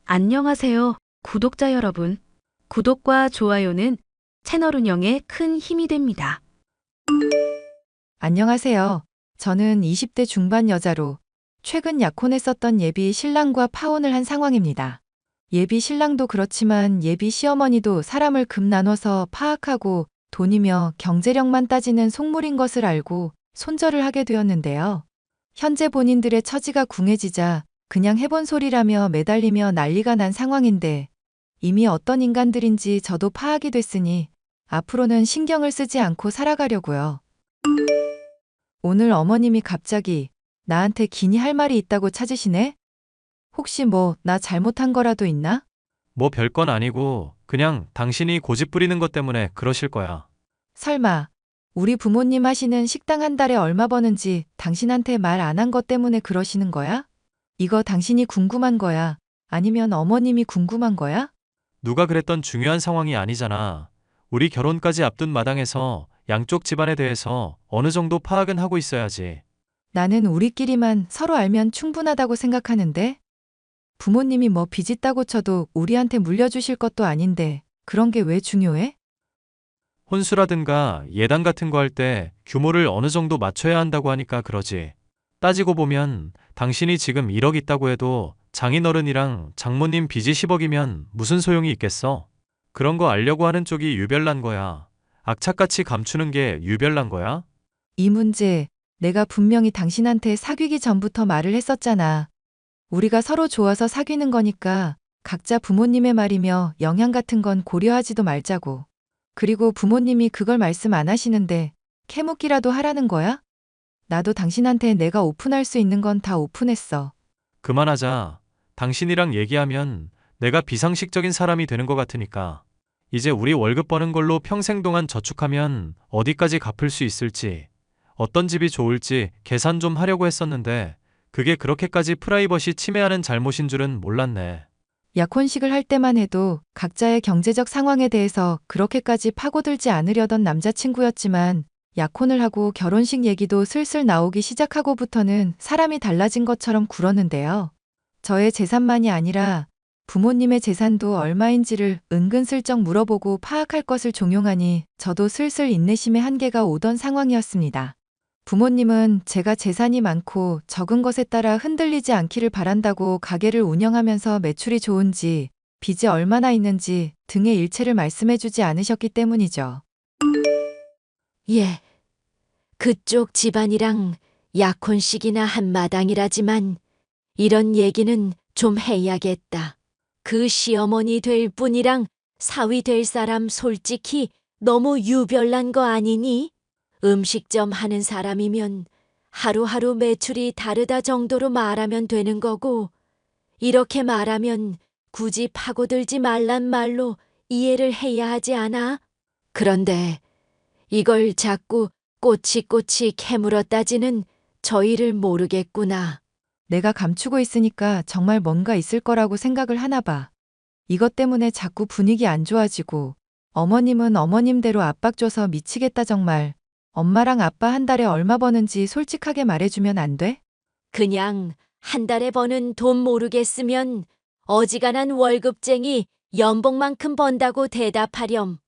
안녕하세요, 구독자 여러분. 구독과 좋아요는 채널 운영에 큰 힘이 됩니다. 안녕하세요. 저는 20대 중반 여자로 최근 약혼했었던 예비 신랑과 파혼을 한 상황입니다. 예비 신랑도 그렇지만 예비 시어머니도 사람을 급 나눠서 파악하고 돈이며 경제력만 따지는 속물인 것을 알고 손절을 하게 되었는데요. 현재 본인들의 처지가 궁해지자 그냥 해본 소리라며 매달리며 난리가 난 상황인데 이미 어떤 인간들인지 저도 파악이 됐으니 앞으로는 신경을 쓰지 않고 살아가려고요. 오늘 어머님이 갑자기 나한테 기니 할 말이 있다고 찾으시네? 혹시 나 잘못한 거라도 있나? 뭐 별건 아니고 그냥 당신이 고집 부리는 것 때문에 그러실 거야. 설마 우리 부모님 하시는 식당 한 달에 얼마 버는지 당신한테 말 안 한 것 때문에 그러시는 거야? 이거 당신이 궁금한 거야? 아니면 어머님이 궁금한 거야? 누가 그랬던 중요한 상황이 아니잖아. 우리 결혼까지 앞둔 마당에서 양쪽 집안에 대해서 어느 정도 파악은 하고 있어야지. 나는 우리끼리만 서로 알면 충분하다고 생각하는데 부모님이 빚 있다고 쳐도 우리한테 물려주실 것도 아닌데 그런 게 왜 중요해? 혼수라든가 예단 같은 거 할 때 규모를 어느 정도 맞춰야 한다고 하니까 그러지. 따지고 보면 당신이 지금 1억 있다고 해도 장인어른이랑 장모님 빚이 10억이면 무슨 소용이 있겠어? 그런 거 알려고 하는 쪽이 유별난 거야. 악착같이 감추는 게 유별난 거야? 이 문제 내가 분명히 당신한테 사귀기 전부터 말을 했었잖아. 우리가 서로 좋아서 사귀는 거니까 각자 부모님의 말이며 영향 같은 건 고려하지도 말자고. 그리고 부모님이 그걸 말씀 안 하시는데 캐묻기라도 하라는 거야? 나도 당신한테 내가 오픈할 수 있는 건 다 오픈했어. 그만하자. 당신이랑 얘기하면 내가 비상식적인 사람이 되는 것 같으니까. 이제 우리 월급 버는 걸로 평생 동안 저축하면 어디까지 갚을 수 있을지, 어떤 집이 좋을지 계산 좀 하려고 했었는데 그게 그렇게까지 프라이버시 침해하는 잘못인 줄은 몰랐네. 약혼식을 할 때만 해도 각자의 경제적 상황에 대해서 그렇게까지 파고들지 않으려던 남자친구였지만 약혼을 하고 결혼식 얘기도 슬슬 나오기 시작하고부터는 사람이 달라진 것처럼 굴었는데요. 저의 재산만이 아니라 부모님의 재산도 얼마인지를 은근슬쩍 물어보고 파악할 것을 종용하니 저도 슬슬 인내심의 한계가 오던 상황이었습니다. 부모님은 제가 재산이 많고 적은 것에 따라 흔들리지 않기를 바란다고 가게를 운영하면서 매출이 좋은지, 빚이 얼마나 있는지 등의 일체를 말씀해주지 않으셨기 때문이죠. 예, 그쪽 집안이랑 약혼식이나 한마당이라지만 이런 얘기는 좀 해야겠다. 그 시어머니 될 분이랑 사위 될 사람 솔직히 너무 유별난 거 아니니? 음식점 하는 사람이면 하루하루 매출이 다르다 정도로 말하면 되는 거고, 이렇게 말하면 굳이 파고들지 말란 말로 이해를 해야 하지 않아? 그런데 이걸 자꾸 꼬치꼬치 캐물어 따지는 저희를 모르겠구나. 내가 감추고 있으니까 정말 뭔가 있을 거라고 생각을 하나 봐. 이것 때문에 자꾸 분위기 안 좋아지고 어머님은 어머님대로 압박 줘서 미치겠다 정말. 엄마랑 아빠 한 달에 얼마 버는지 솔직하게 말해주면 안 돼? 그냥 한 달에 버는 돈 모르겠으면 어지간한 월급쟁이 연봉만큼 번다고 대답하렴.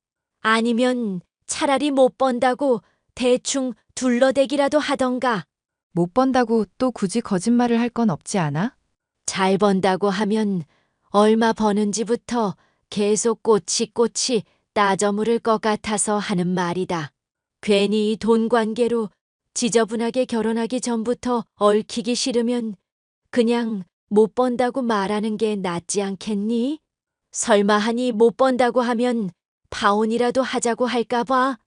아니면 차라리 못 번다고 대충 둘러대기라도 하던가. 못 번다고 또 굳이 거짓말을 할 건 없지 않아? 잘 번다고 하면 얼마 버는지부터 계속 꼬치꼬치 따져 물을 것 같아서 하는 말이다. 괜히 돈 관계로 지저분하게 결혼하기 전부터 얽히기 싫으면 그냥 못 번다고 말하는 게 낫지 않겠니? 설마 하니 못 번다고 하면 파혼이라도 하자고 할까 봐.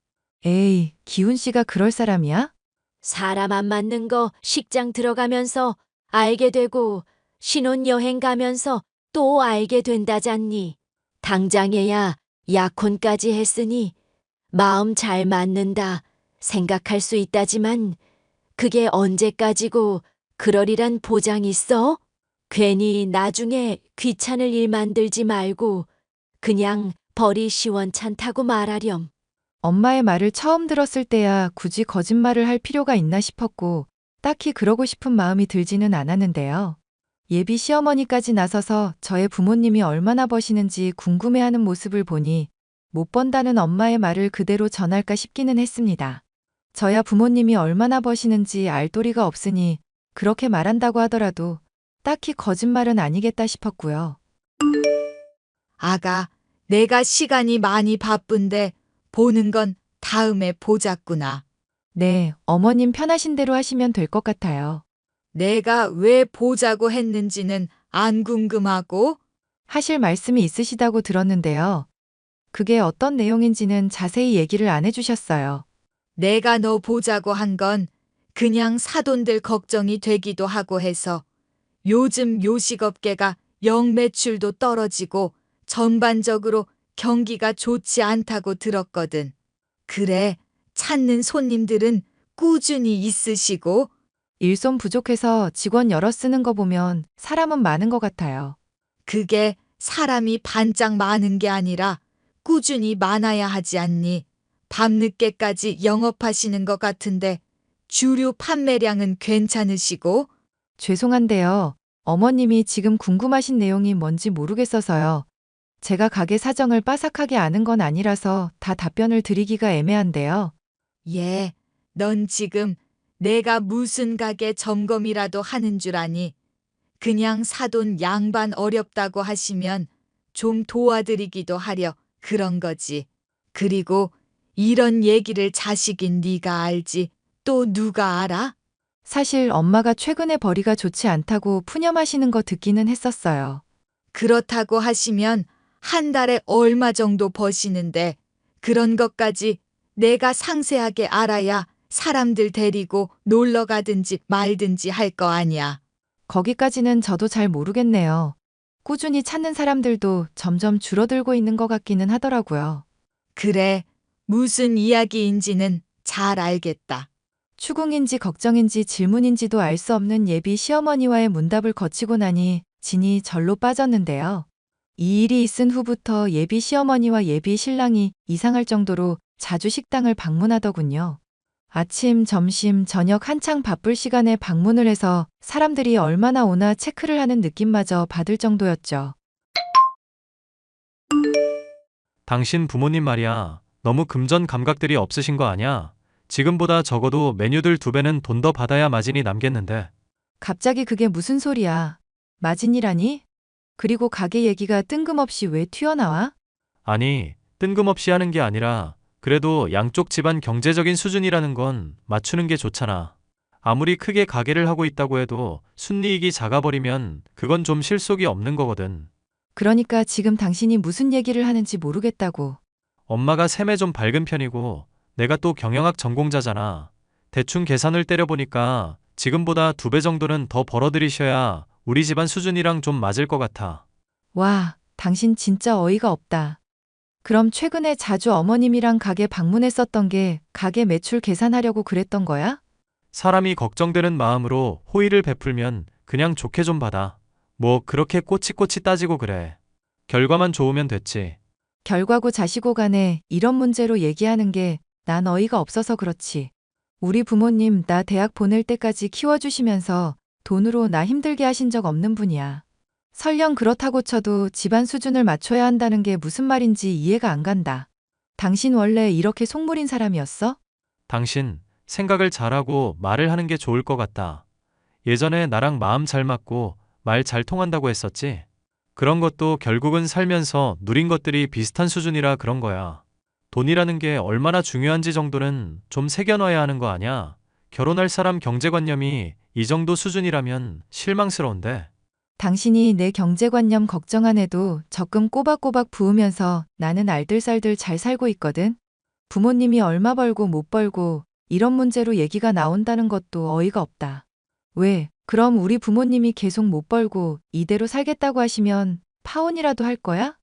에이, 기훈 씨가 그럴 사람이야? 사람 안 맞는 거 식장 들어가면서 알게 되고 신혼여행 가면서 또 알게 된다잖니. 당장에야 약혼까지 했으니 마음 잘 맞는다 생각할 수 있다지만 그게 언제까지고 그러리란 보장 있어? 괜히 나중에 귀찮을 일 만들지 말고 그냥 벌이 시원찮다고 말하렴. 엄마의 말을 처음 들었을 때야 굳이 거짓말을 할 필요가 있나 싶었고 딱히 그러고 싶은 마음이 들지는 않았는데요. 예비 시어머니까지 나서서 저의 부모님이 얼마나 버시는지 궁금해하는 모습을 보니 못 번다는 엄마의 말을 그대로 전할까 싶기는 했습니다. 저야 부모님이 얼마나 버시는지 알 도리가 없으니 그렇게 말한다고 하더라도 딱히 거짓말은 아니겠다 싶었고요. 아가, 내가 시간이 많이 바쁜데 보는 건 다음에 보자꾸나. 네, 어머님 편하신 대로 하시면 될 것 같아요. 내가 왜 보자고 했는지는 안 궁금하고? 하실 말씀이 있으시다고 들었는데요. 그게 어떤 내용인지는 자세히 얘기를 안 해주셨어요. 내가 너 보자고 한 건 그냥 사돈들 걱정이 되기도 하고 해서 요즘 요식업계가 영 매출도 떨어지고 전반적으로 경기가 좋지 않다고 들었거든. 그래, 찾는 손님들은 꾸준히 있으시고 일손 부족해서 직원 여러 쓰는 거 보면 사람은 많은 것 같아요. 그게 사람이 반짝 많은 게 아니라 꾸준히 많아야 하지 않니? 밤늦게까지 영업하시는 것 같은데 주류 판매량은 괜찮으시고? 죄송한데요. 어머님이 지금 궁금하신 내용이 뭔지 모르겠어서요. 제가 가게 사정을 빠삭하게 아는 건 아니라서 다 답변을 드리기가 애매한데요. 예, 넌 지금 내가 무슨 가게 점검이라도 하는 줄 아니? 그냥 사돈 양반 어렵다고 하시면 좀 도와드리기도 하려 그런 거지. 그리고 이런 얘기를 자식인 네가 알지 또 누가 알아? 사실 엄마가 최근에 벌이가 좋지 않다고 푸념하시는 거 듣기는 했었어요. 그렇다고 하시면 한 달에 얼마 정도 버시는데 그런 것까지 내가 상세하게 알아야 사람들 데리고 놀러 가든지 말든지 할 거 아니야. 거기까지는 저도 잘 모르겠네요. 꾸준히 찾는 사람들도 점점 줄어들고 있는 것 같기는 하더라고요. 그래, 무슨 이야기인지는 잘 알겠다. 추궁인지 걱정인지 질문인지도 알 수 없는 예비 시어머니와의 문답을 거치고 나니 진이 절로 빠졌는데요. 이 일이 있은 후부터 예비 시어머니와 예비 신랑이 이상할 정도로 자주 식당을 방문하더군요. 아침, 점심, 저녁 한창 바쁠 시간에 방문을 해서 사람들이 얼마나 오나 체크를 하는 느낌마저 받을 정도였죠. 당신 부모님 말이야. 너무 금전 감각들이 없으신 거 아냐? 지금보다 적어도 메뉴들 2배는 돈 더 받아야 마진이 남겠는데. 갑자기 그게 무슨 소리야? 마진이라니? 그리고 가게 얘기가 뜬금없이 왜 튀어나와? 아니, 뜬금없이 하는 게 아니라 그래도 양쪽 집안 경제적인 수준이라는 건 맞추는 게 좋잖아. 아무리 크게 가게를 하고 있다고 해도 순이익이 작아버리면 그건 좀 실속이 없는 거거든. 그러니까 지금 당신이 무슨 얘기를 하는지 모르겠다고. 엄마가 셈에 좀 밝은 편이고 내가 또 경영학 전공자잖아. 대충 계산을 때려보니까 지금보다 2배 정도는 더 벌어들이셔야 우리 집안 수준이랑 좀 맞을 것 같아. 와, 당신 진짜 어이가 없다. 그럼 최근에 자주 어머님이랑 가게 방문했었던 게 가게 매출 계산하려고 그랬던 거야? 사람이 걱정되는 마음으로 호의를 베풀면 그냥 좋게 좀 받아. 뭐 그렇게 꼬치꼬치 따지고 그래. 결과만 좋으면 됐지. 결과고 자시고 간에 이런 문제로 얘기하는 게 난 어이가 없어서 그렇지. 우리 부모님 나 대학 보낼 때까지 키워주시면서 돈으로 나 힘들게 하신 적 없는 분이야. 설령 그렇다고 쳐도 집안 수준을 맞춰야 한다는 게 무슨 말인지 이해가 안 간다. 당신 원래 이렇게 속물인 사람이었어? 당신 생각을 잘하고 말을 하는 게 좋을 것 같다. 예전에 나랑 마음 잘 맞고 말 잘 통한다고 했었지? 그런 것도 결국은 살면서 누린 것들이 비슷한 수준이라 그런 거야. 돈이라는 게 얼마나 중요한지 정도는 좀 새겨놔야 하는 거 아냐? 결혼할 사람 경제관념이 이 정도 수준이라면 실망스러운데. 당신이 내 경제관념 걱정 안 해도 적금 꼬박꼬박 부으면서 나는 알뜰살뜰 잘 살고 있거든. 부모님이 얼마 벌고 못 벌고 이런 문제로 얘기가 나온다는 것도 어이가 없다. 왜? 그럼 우리 부모님이 계속 못 벌고 이대로 살겠다고 하시면 파혼이라도 할 거야?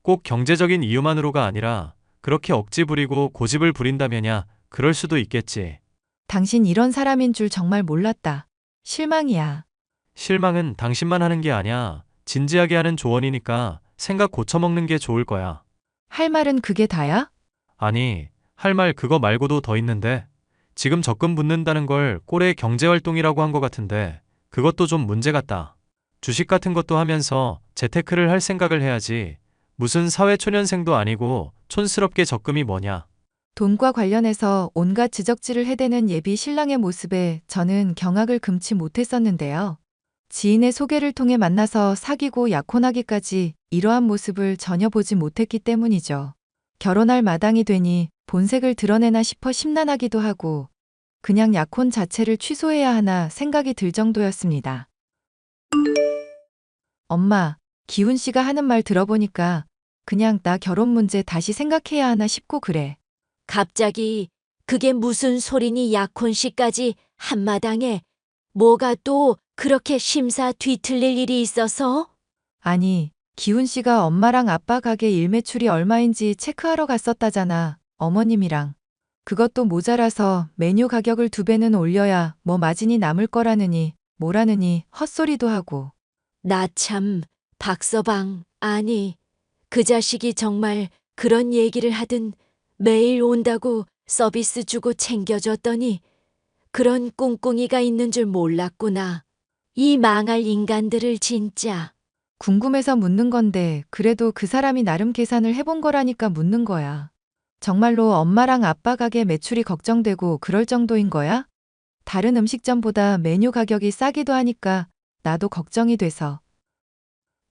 꼭 경제적인 이유만으로가 아니라 그렇게 억지 부리고 고집을 부린다면야 그럴 수도 있겠지. 당신 이런 사람인 줄 정말 몰랐다. 실망이야. 실망은 당신만 하는 게 아니야. 진지하게 하는 조언이니까 생각 고쳐먹는 게 좋을 거야. 할 말은 그게 다야? 아니, 할 말 그거 말고도 더 있는데 지금 적금 붓는다는 걸 꼴의 경제활동이라고 한 것 같은데 그것도 좀 문제 같다. 주식 같은 것도 하면서 재테크를 할 생각을 해야지. 무슨 사회초년생도 아니고 촌스럽게 적금이 뭐냐. 돈과 관련해서 온갖 지적질을 해대는 예비 신랑의 모습에 저는 경악을 금치 못했었는데요. 지인의 소개를 통해 만나서 사귀고 약혼하기까지 이러한 모습을 전혀 보지 못했기 때문이죠. 결혼할 마당이 되니 본색을 드러내나 싶어 심란하기도 하고 그냥 약혼 자체를 취소해야 하나 생각이 들 정도였습니다. 엄마, 기훈 씨가 하는 말 들어보니까 그냥 나 결혼 문제 다시 생각해야 하나 싶고 그래. 갑자기 그게 무슨 소리니 약혼식까지 한마당에 뭐가 또 그렇게 심사 뒤틀릴 일이 있어서? 아니, 기훈 씨가 엄마랑 아빠 가게 일매출이 얼마인지 체크하러 갔었다잖아, 어머님이랑. 그것도 모자라서 메뉴 가격을 2배는 올려야 뭐 마진이 남을 거라느니 뭐라느니 헛소리도 하고. 나 참, 박서방, 아니, 그 자식이 정말 그런 얘기를 하든 매일 온다고 서비스 주고 챙겨줬더니 그런 꿍꿍이가 있는 줄 몰랐구나. 이 망할 인간들을 진짜. 궁금해서 묻는 건데 그래도 그 사람이 나름 계산을 해본 거라니까 묻는 거야. 정말로 엄마랑 아빠 가게 매출이 걱정되고 그럴 정도인 거야? 다른 음식점보다 메뉴 가격이 싸기도 하니까 나도 걱정이 돼서.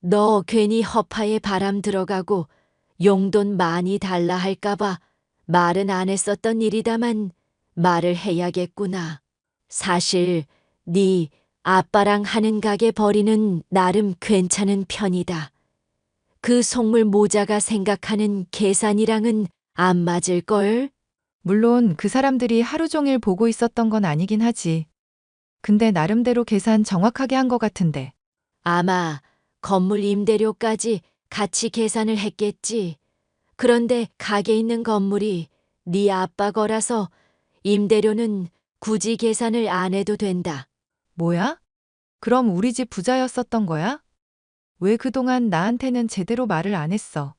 너 괜히 허파에 바람 들어가고 용돈 많이 달라 할까봐 말은 안 했었던 일이다만 말을 해야겠구나. 사실 네 아빠랑 하는 가게 벌이는 나름 괜찮은 편이다. 그 속물 모자가 생각하는 계산이랑은 안 맞을걸? 물론 그 사람들이 하루 종일 보고 있었던 건 아니긴 하지. 근데 나름대로 계산 정확하게 한 것 같은데. 아마 건물 임대료까지 같이 계산을 했겠지. 그런데 가게 있는 건물이 네 아빠 거라서 임대료는 굳이 계산을 안 해도 된다. 뭐야? 그럼 우리 집 부자였었던 거야? 왜 그동안 나한테는 제대로 말을 안 했어?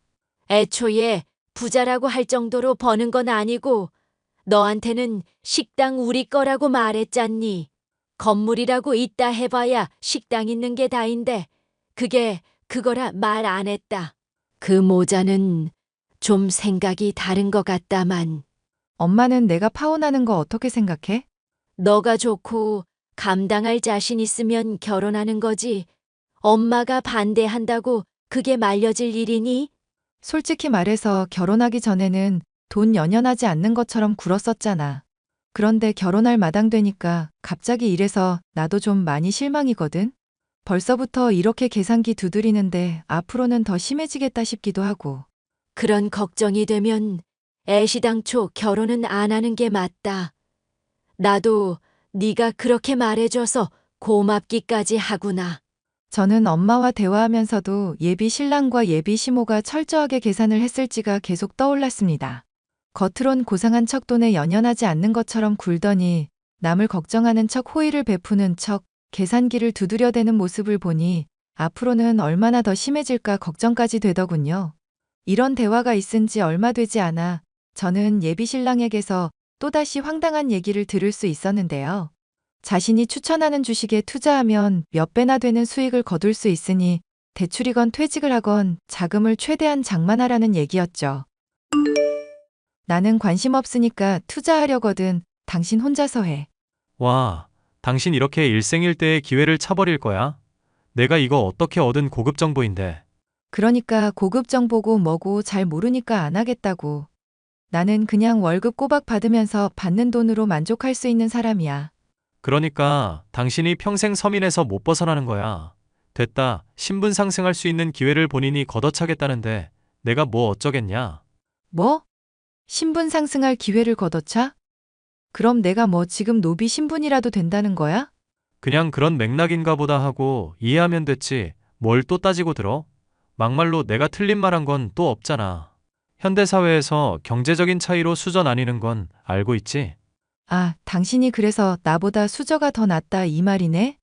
애초에 부자라고 할 정도로 버는 건 아니고 너한테는 식당 우리 거라고 말했잖니. 건물이라고 있다 해봐야 식당 있는 게 다인데 그게 그거라 말 안 했다. 그 모자는 좀 생각이 다른 것 같다만 엄마는 내가 파혼하는 거 어떻게 생각해? 너가 좋고 감당할 자신 있으면 결혼하는 거지. 엄마가 반대한다고 그게 말려질 일이니? 솔직히 말해서 결혼하기 전에는 돈 연연하지 않는 것처럼 굴었었잖아. 그런데 결혼할 마당 되니까 갑자기 이래서 나도 좀 많이 실망이거든. 벌써부터 이렇게 계산기 두드리는데 앞으로는 더 심해지겠다 싶기도 하고. 그런 걱정이 되면 애시당초 결혼은 안 하는 게 맞다. 나도 네가 그렇게 말해줘서 고맙기까지 하구나. 저는 엄마와 대화하면서도 예비 신랑과 예비 시모가 철저하게 계산을 했을지가 계속 떠올랐습니다. 겉으론 고상한 척 돈에 연연하지 않는 것처럼 굴더니 남을 걱정하는 척 호의를 베푸는 척 계산기를 두드려대는 모습을 보니 앞으로는 얼마나 더 심해질까 걱정까지 되더군요. 이런 대화가 있은 지 얼마 되지 않아 저는 예비 신랑에게서 또다시 황당한 얘기를 들을 수 있었는데요. 자신이 추천하는 주식에 투자하면 몇 배나 되는 수익을 거둘 수 있으니 대출이건 퇴직을 하건 자금을 최대한 장만하라는 얘기였죠. 나는 관심 없으니까 투자하려거든. 당신 혼자서 해. 와, 당신 이렇게 일생일대의 기회를 차버릴 거야? 내가 이거 어떻게 얻은 고급 정보인데. 그러니까 고급 정보고 뭐고 잘 모르니까 안 하겠다고. 나는 그냥 월급 꼬박 받으면서 받는 돈으로 만족할 수 있는 사람이야. 그러니까 당신이 평생 서민에서 못 벗어나는 거야. 됐다. 신분 상승할 수 있는 기회를 본인이 걷어차겠다는데 내가 뭐 어쩌겠냐. 뭐? 신분 상승할 기회를 걷어차? 그럼 내가 뭐 지금 노비 신분이라도 된다는 거야? 그냥 그런 맥락인가 보다 하고 이해하면 됐지. 뭘 또 따지고 들어? 막말로 내가 틀린 말 한 건 또 없잖아. 현대사회에서 경제적인 차이로 수저 나뉘는 건 알고 있지? 아, 당신이 그래서 나보다 수저가 더 낫다 이 말이네?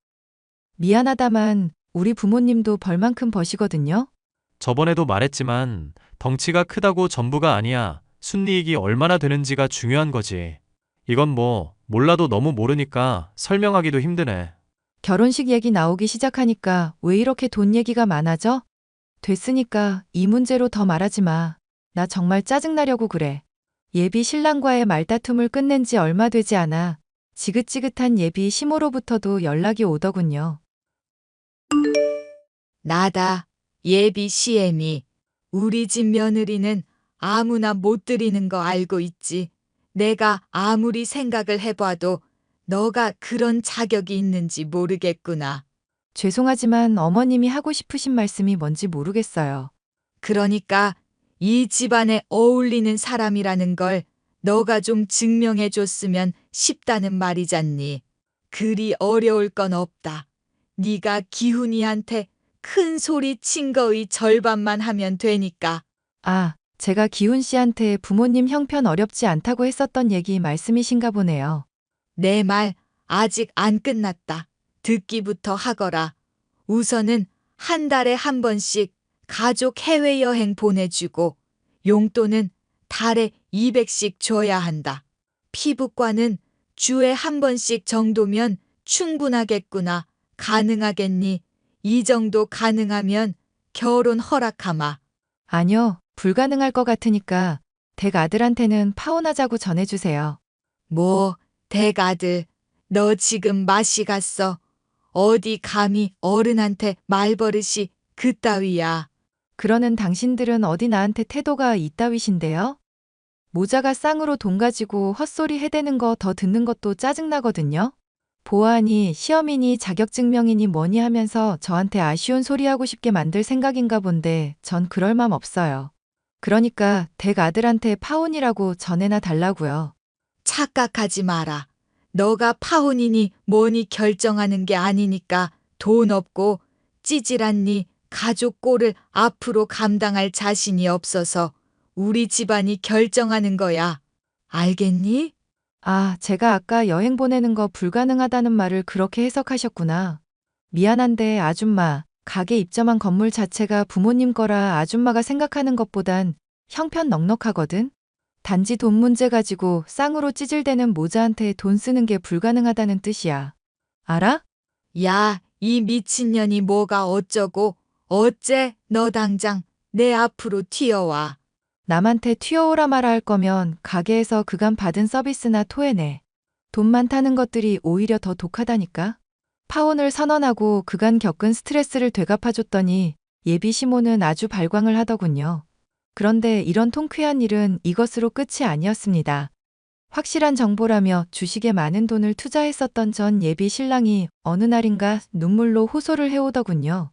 미안하다만 우리 부모님도 벌만큼 버시거든요? 저번에도 말했지만 덩치가 크다고 전부가 아니야. 순이익이 얼마나 되는지가 중요한 거지. 이건 뭐 몰라도 너무 모르니까 설명하기도 힘드네. 결혼식 얘기 나오기 시작하니까 왜 이렇게 돈 얘기가 많아져? 됐으니까 이 문제로 더 말하지 마. 나 정말 짜증나려고 그래. 예비 신랑과의 말다툼을 끝낸 지 얼마 되지 않아 지긋지긋한 예비 시모로부터도 연락이 오더군요. 나다. 예비 시엠이. 우리 집 며느리는 아무나 못 드리는 거 알고 있지. 내가 아무리 생각을 해봐도 너가 그런 자격이 있는지 모르겠구나. 죄송하지만 어머님이 하고 싶으신 말씀이 뭔지 모르겠어요. 그러니까 이 집안에 어울리는 사람이라는 걸 너가 좀 증명해 줬으면 싶다는 말이잖니. 그리 어려울 건 없다. 네가 기훈이한테 큰 소리 친 거의 절반만 하면 되니까. 아, 제가 기훈 씨한테 부모님 형편 어렵지 않다고 했었던 얘기 말씀이신가 보네요. 내 말 아직 안 끝났다. 듣기부터 하거라. 우선은 한 달에 한 번씩 가족 해외여행 보내주고 용돈은 달에 200씩 줘야 한다. 피부과는 주에 한 번씩 정도면 충분하겠구나. 가능하겠니? 이 정도 가능하면 결혼 허락하마. 아니요, 불가능할 것 같으니까 댁 아들한테는 파혼하자고 전해주세요. 뭐, 댁아들, 너 지금 맛이 갔어. 어디 감히 어른한테 말버릇이 그따위야. 그러는 당신들은 어디 나한테 태도가 이따위신데요? 모자가 쌍으로 돈 가지고 헛소리 해대는 거 더 듣는 것도 짜증나거든요. 보아하니 시험이니 자격증명이니 뭐니 하면서 저한테 아쉬운 소리 하고 싶게 만들 생각인가 본데 전 그럴 맘 없어요. 그러니까 댁 아들한테 파혼이라고 전해나 달라고요. 착각하지 마라. 너가 파혼이니 뭐니 결정하는 게 아니니까 돈 없고 찌질한 네 가족 꼴을 앞으로 감당할 자신이 없어서 우리 집안이 결정하는 거야. 알겠니? 아, 제가 아까 여행 보내는 거 불가능하다는 말을 그렇게 해석하셨구나. 미안한데 아줌마, 가게 입점한 건물 자체가 부모님 거라 아줌마가 생각하는 것보단 형편 넉넉하거든? 단지 돈 문제 가지고 쌍으로 찌질대는 모자한테 돈 쓰는 게 불가능하다는 뜻이야. 알아? 야, 이 미친년이 뭐가 어쩌고 어째 너 당장 내 앞으로 튀어와. 남한테 튀어오라 말아 할 거면 가게에서 그간 받은 서비스나 토해내. 돈 많다는 것들이 오히려 더 독하다니까? 파혼을 선언하고 그간 겪은 스트레스를 되갚아줬더니 예비 시모는 아주 발광을 하더군요. 그런데 이런 통쾌한 일은 이것으로 끝이 아니었습니다. 확실한 정보라며 주식에 많은 돈을 투자했었던 전 예비 신랑이 어느 날인가 눈물로 호소를 해오더군요.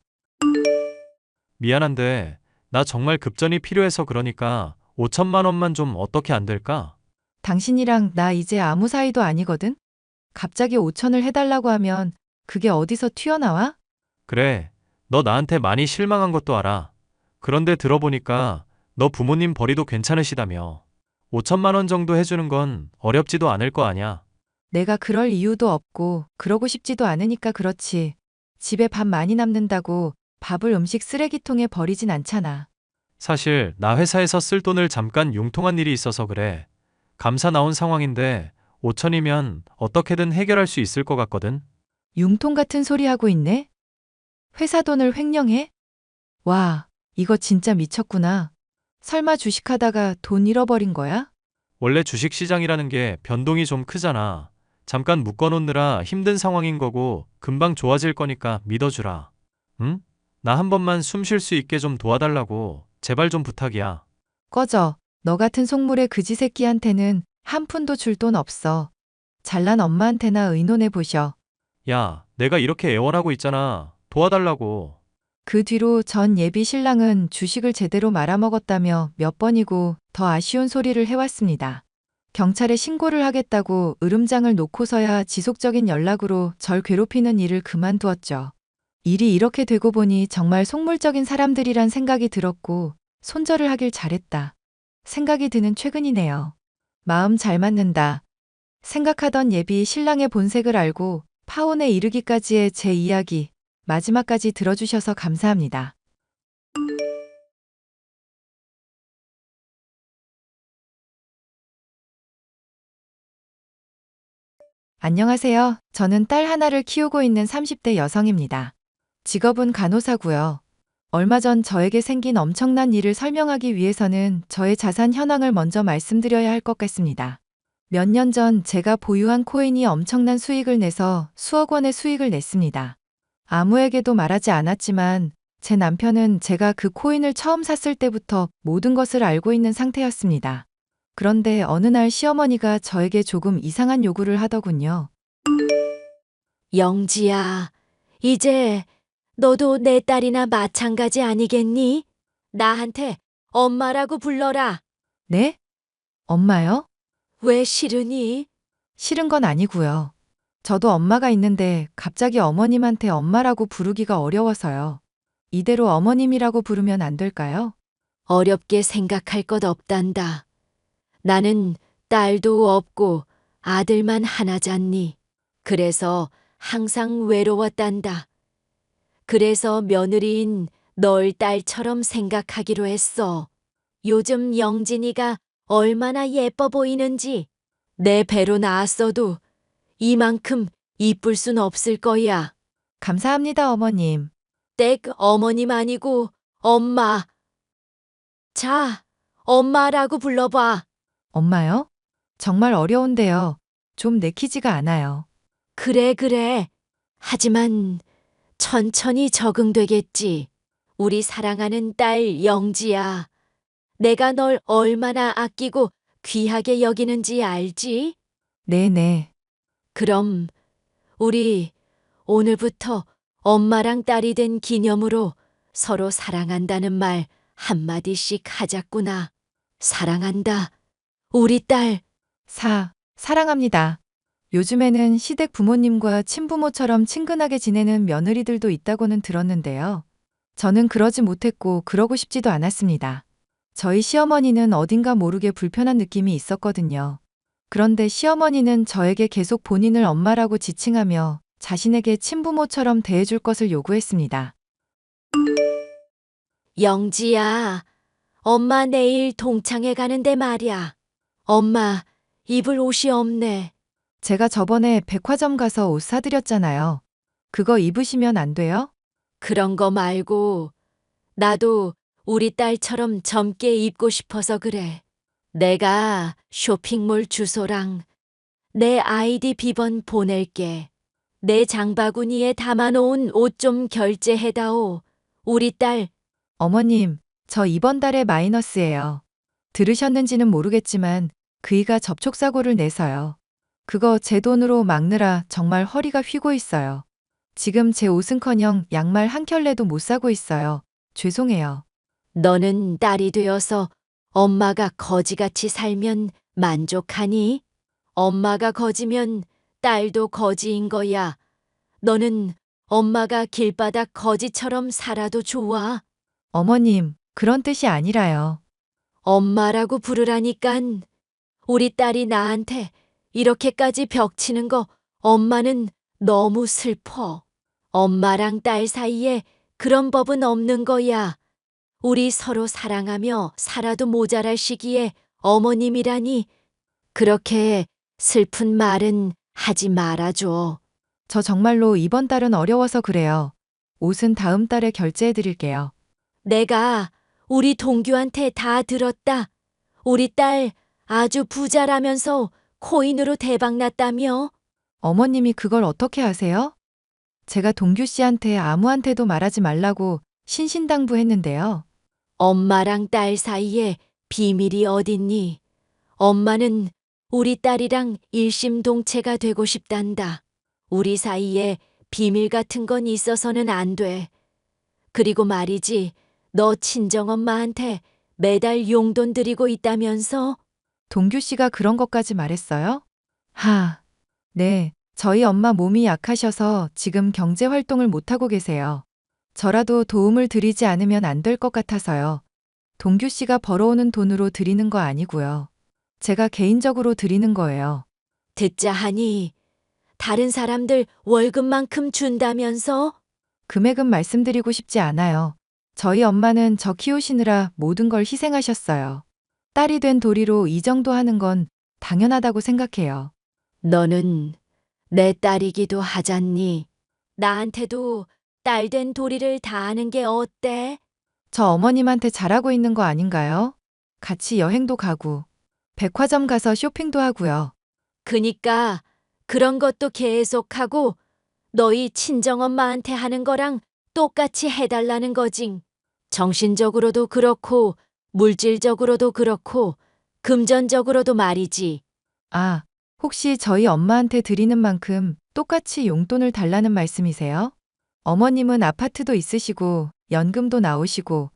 미안한데 나 정말 급전이 필요해서 그러니까 5천만 원만 좀 어떻게 안 될까? 당신이랑 나 이제 아무 사이도 아니거든? 갑자기 5천을 해달라고 하면 그게 어디서 튀어나와? 그래, 너 나한테 많이 실망한 것도 알아. 그런데 들어보니까 너 부모님 벌이도 괜찮으시다며. 5천만 원 정도 해주는 건 어렵지도 않을 거 아냐. 내가 그럴 이유도 없고 그러고 싶지도 않으니까 그렇지. 집에 밥 많이 남는다고 밥을 음식 쓰레기통에 버리진 않잖아. 사실 나 회사에서 쓸 돈을 잠깐 융통한 일이 있어서 그래. 감사 나온 상황인데 5천이면 어떻게든 해결할 수 있을 것 같거든. 융통 같은 소리 하고 있네? 회사 돈을 횡령해? 와, 이거 진짜 미쳤구나. 설마 주식하다가 돈 잃어버린 거야? 원래 주식시장이라는 게 변동이 좀 크잖아. 잠깐 묶어놓느라 힘든 상황인 거고 금방 좋아질 거니까 믿어주라. 응? 나 한 번만 숨 쉴 수 있게 좀 도와달라고. 제발 좀 부탁이야. 꺼져. 너 같은 속물의 그지 새끼한테는 한 푼도 줄 돈 없어. 잘난 엄마한테나 의논해 보셔. 야, 내가 이렇게 애원하고 있잖아. 도와달라고. 그 뒤로 전 예비 신랑은 주식을 제대로 말아먹었다며 몇 번이고 더 아쉬운 소리를 해왔습니다. 경찰에 신고를 하겠다고 으름장을 놓고서야 지속적인 연락으로 절 괴롭히는 일을 그만두었죠. 일이 이렇게 되고 보니 정말 속물적인 사람들이란 생각이 들었고 손절을 하길 잘했다. 생각이 드는 최근이네요. 마음 잘 맞는다. 생각하던 예비 신랑의 본색을 알고 파혼에 이르기까지의 제 이야기 마지막까지 들어주셔서 감사합니다. 안녕하세요. 저는 딸 하나를 키우고 있는 30대 여성입니다. 직업은 간호사고요. 얼마 전 저에게 생긴 엄청난 일을 설명하기 위해서는 저의 자산 현황을 먼저 말씀드려야 할 것 같습니다. 몇 년 전 제가 보유한 코인이 엄청난 수익을 내서 수억 원의 수익을 냈습니다. 아무에게도 말하지 않았지만 제 남편은 제가 그 코인을 처음 샀을 때부터 모든 것을 알고 있는 상태였습니다. 그런데 어느 날 시어머니가 저에게 조금 이상한 요구를 하더군요. 영지야, 이제 너도 내 딸이나 마찬가지 아니겠니? 나한테 엄마라고 불러라. 네? 엄마요? 왜 싫으니? 싫은 건 아니고요. 저도 엄마가 있는데 갑자기 어머님한테 엄마라고 부르기가 어려워서요. 이대로 어머님이라고 부르면 안 될까요? 어렵게 생각할 것 없단다. 나는 딸도 없고 아들만 하나잖니. 그래서 항상 외로웠단다. 그래서 며느리인 널 딸처럼 생각하기로 했어. 요즘 영진이가 얼마나 예뻐 보이는지. 내 배로 낳았어도 이만큼 이쁠 순 없을 거야. 감사합니다, 어머님. 댁 어머님 아니고 엄마. 자, 엄마라고 불러봐. 엄마요? 정말 어려운데요. 좀 내키지가 않아요. 그래. 하지만 천천히 적응되겠지. 우리 사랑하는 딸 영지야. 내가 널 얼마나 아끼고 귀하게 여기는지 알지? 네네. 그럼 우리 오늘부터 엄마랑 딸이 된 기념으로 서로 사랑한다는 말 한마디씩 하자꾸나. 사랑한다. 우리 딸. 사랑합니다. 요즘에는 시댁 부모님과 친부모처럼 친근하게 지내는 며느리들도 있다고는 들었는데요. 저는 그러지 못했고 그러고 싶지도 않았습니다. 저희 시어머니는 어딘가 모르게 불편한 느낌이 있었거든요. 그런데 시어머니는 저에게 계속 본인을 엄마라고 지칭하며 자신에게 친부모처럼 대해줄 것을 요구했습니다. 영지야, 엄마 내일 동창회 가는데 말이야. 엄마, 입을 옷이 없네. 제가 저번에 백화점 가서 옷 사드렸잖아요. 그거 입으시면 안 돼요? 그런 거 말고 나도 우리 딸처럼 젊게 입고 싶어서 그래. 내가 쇼핑몰 주소랑 내 아이디 비번 보낼게. 내 장바구니에 담아놓은 옷 좀 결제해다오. 우리 딸. 어머님, 저 이번 달에 마이너스예요. 들으셨는지는 모르겠지만 그이가 접촉사고를 내서요. 그거 제 돈으로 막느라 정말 허리가 휘고 있어요. 지금 제 옷은커녕 양말 한 켤레도 못 사고 있어요. 죄송해요. 너는 딸이 되어서 엄마가 거지같이 살면 만족하니? 엄마가 거지면 딸도 거지인 거야. 너는 엄마가 길바닥 거지처럼 살아도 좋아. 어머님, 그런 뜻이 아니라요. 엄마라고 부르라니깐. 우리 딸이 나한테 이렇게까지 벽치는 거 엄마는 너무 슬퍼. 엄마랑 딸 사이에 그런 법은 없는 거야. 우리 서로 사랑하며 살아도 모자랄 시기에 어머님이라니. 그렇게 슬픈 말은 하지 말아줘. 저 정말로 이번 달은 어려워서 그래요. 옷은 다음 달에 결제해 드릴게요. 내가 우리 동규한테 다 들었다. 우리 딸 아주 부자라면서 코인으로 대박났다며? 어머님이 그걸 어떻게 아세요? 제가 동규 씨한테 아무한테도 말하지 말라고 신신당부했는데요. 엄마랑 딸 사이에 비밀이 어딨니? 엄마는 우리 딸이랑 일심동체가 되고 싶단다. 우리 사이에 비밀 같은 건 있어서는 안 돼. 그리고 말이지, 너 친정엄마한테 매달 용돈 드리고 있다면서? 동규 씨가 그런 것까지 말했어요? 네. 저희 엄마 몸이 약하셔서 지금 경제 활동을 못하고 계세요. 저라도 도움을 드리지 않으면 안 될 것 같아서요. 동규 씨가 벌어오는 돈으로 드리는 거 아니고요. 제가 개인적으로 드리는 거예요. 듣자 하니 다른 사람들 월급만큼 준다면서? 금액은 말씀드리고 싶지 않아요. 저희 엄마는 저 키우시느라 모든 걸 희생하셨어요. 딸이 된 도리로 이 정도 하는 건 당연하다고 생각해요. 너는 내 딸이기도 하잖니. 나한테도 딸된 도리를 다하는 게 어때? 저 어머님한테 잘하고 있는 거 아닌가요? 같이 여행도 가고, 백화점 가서 쇼핑도 하고요. 그니까 그런 것도 계속하고 너희 친정엄마한테 하는 거랑 똑같이 해달라는 거징. 정신적으로도 그렇고 물질적으로도 그렇고 금전적으로도 말이지. 아, 혹시 저희 엄마한테 드리는 만큼 똑같이 용돈을 달라는 말씀이세요? 어머님은 아파트도 있으시고, 연금도 나오시고,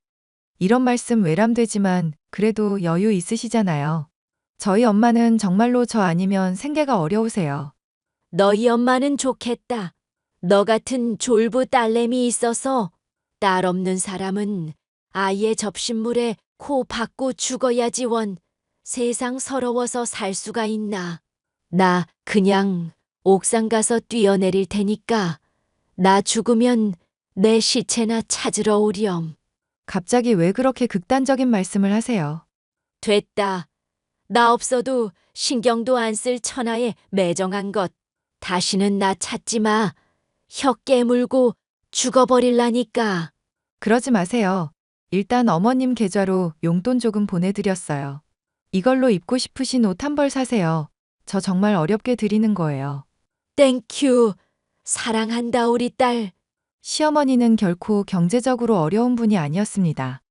이런 말씀 외람되지만 그래도 여유 있으시잖아요. 저희 엄마는 정말로 저 아니면 생계가 어려우세요. 너희 엄마는 좋겠다. 너 같은 졸부 딸내미 있어서 딸 없는 사람은 아이의 접신물에 코 박고 죽어야지 원. 세상 서러워서 살 수가 있나. 나 그냥 옥상 가서 뛰어내릴 테니까 나 죽으면 내 시체나 찾으러 오렴. 갑자기 왜 그렇게 극단적인 말씀을 하세요? 됐다. 나 없어도 신경도 안 쓸 천하에 매정한 것. 다시는 나 찾지 마. 혀 깨물고 죽어버릴라니까. 그러지 마세요. 일단 어머님 계좌로 용돈 조금 보내드렸어요. 이걸로 입고 싶으신 옷 한 벌 사세요. 저 정말 어렵게 드리는 거예요. 땡큐. 사랑한다 우리 딸. 시어머니는 결코 경제적으로 어려운 분이 아니었습니다.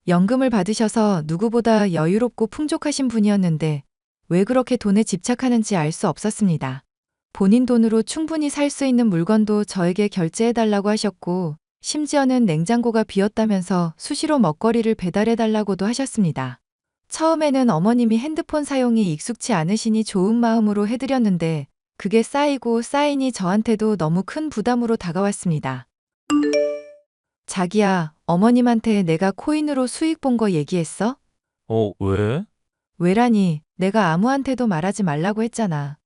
연금을 받으셔서 누구보다 여유롭고 풍족하신 분이었는데 왜 그렇게 돈에 집착하는지 알 수 없었습니다. 본인 돈으로 충분히 살 수 있는 물건도 저에게 결제해달라고 하셨고 심지어는 냉장고가 비었다면서 수시로 먹거리를 배달해달라고도 하셨습니다. 처음에는 어머님이 핸드폰 사용이 익숙치 않으시니 좋은 마음으로 해드렸는데 그게 쌓이고 쌓이니 저한테도 너무 큰 부담으로 다가왔습니다. 자기야, 어머님한테 내가 코인으로 수익 본 거 얘기했어? 왜? 왜라니, 내가 아무한테도 말하지 말라고 했잖아.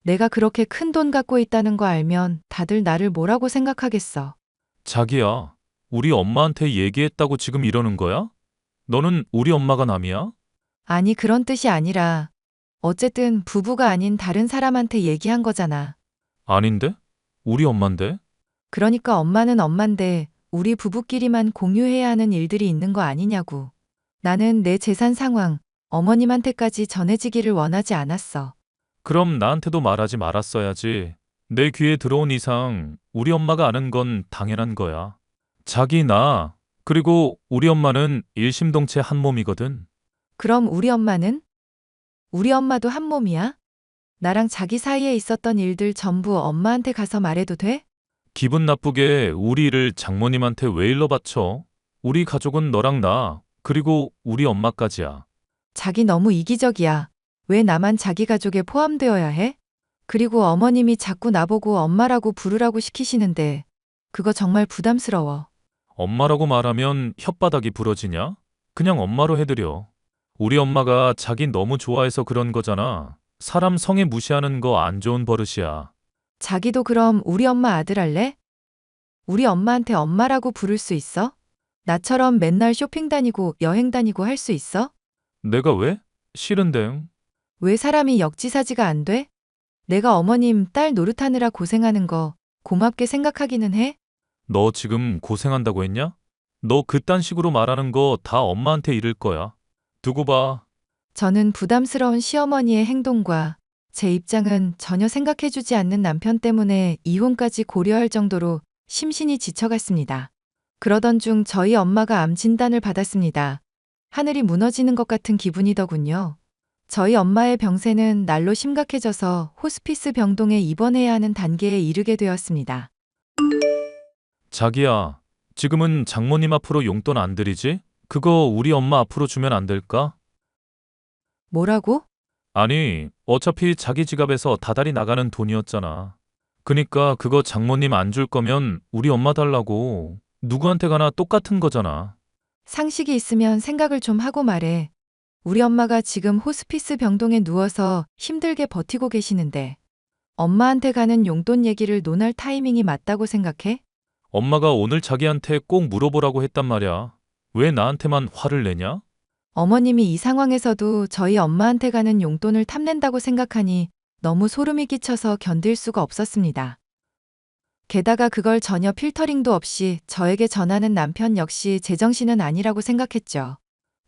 내가 그렇게 큰 돈 갖고 있다는 거 알면 다들 나를 뭐라고 생각하겠어. 자기야, 우리 엄마한테 얘기했다고 지금 이러는 거야? 너는 우리 엄마가 남이야? 아니, 그런 뜻이 아니라 어쨌든 부부가 아닌 다른 사람한테 얘기한 거잖아. 아닌데? 우리 엄만데? 그러니까 엄마는 엄만데 우리 부부끼리만 공유해야 하는 일들이 있는 거 아니냐고. 나는 내 재산 상황, 어머님한테까지 전해지기를 원하지 않았어. 그럼 나한테도 말하지 말았어야지. 내 귀에 들어온 이상 우리 엄마가 아는 건 당연한 거야. 자기, 나, 그리고 우리 엄마는 일심동체 한 몸이거든. 그럼 우리 엄마는? 우리 엄마도 한 몸이야? 나랑 자기 사이에 있었던 일들 전부 엄마한테 가서 말해도 돼? 기분 나쁘게 우리 일을 장모님한테 왜 일러 바쳐? 우리 가족은 너랑 나, 그리고 우리 엄마까지야. 자기 너무 이기적이야. 왜 나만 자기 가족에 포함되어야 해? 그리고 어머님이 자꾸 나보고 엄마라고 부르라고 시키시는데 그거 정말 부담스러워. 엄마라고 말하면 혓바닥이 부러지냐? 그냥 엄마로 해드려. 우리 엄마가 자기 너무 좋아해서 그런 거잖아. 사람 성에 무시하는 거 안 좋은 버릇이야. 자기도 그럼 우리 엄마 아들 할래? 우리 엄마한테 엄마라고 부를 수 있어? 나처럼 맨날 쇼핑 다니고 여행 다니고 할 수 있어? 내가 왜? 싫은데. 왜 사람이 역지사지가 안 돼? 내가 어머님 딸 노릇하느라 고생하는 거 고맙게 생각하기는 해? 너 지금 고생한다고 했냐? 너 그딴 식으로 말하는 거 다 엄마한테 이를 거야. 두고 봐. 저는 부담스러운 시어머니의 행동과 제 입장은 전혀 생각해주지 않는 남편 때문에 이혼까지 고려할 정도로 심신이 지쳐갔습니다. 그러던 중 저희 엄마가 암 진단을 받았습니다. 하늘이 무너지는 것 같은 기분이더군요. 저희 엄마의 병세는 날로 심각해져서 호스피스 병동에 입원해야 하는 단계에 이르게 되었습니다. 자기야, 지금은 장모님 앞으로 용돈 안 드리지? 그거 우리 엄마 앞으로 주면 안 될까? 뭐라고? 아니, 어차피 자기 지갑에서 다달이 나가는 돈이었잖아. 그니까 그거 장모님 안 줄 거면 우리 엄마 달라고. 누구한테 가나 똑같은 거잖아. 상식이 있으면 생각을 좀 하고 말해. 우리 엄마가 지금 호스피스 병동에 누워서 힘들게 버티고 계시는데 엄마한테 가는 용돈 얘기를 논할 타이밍이 맞다고 생각해? 엄마가 오늘 자기한테 꼭 물어보라고 했단 말이야. 왜 나한테만 화를 내냐? 어머님이 이 상황에서도 저희 엄마한테 가는 용돈을 탐낸다고 생각하니 너무 소름이 끼쳐서 견딜 수가 없었습니다. 게다가 그걸 전혀 필터링도 없이 저에게 전하는 남편 역시 제정신은 아니라고 생각했죠.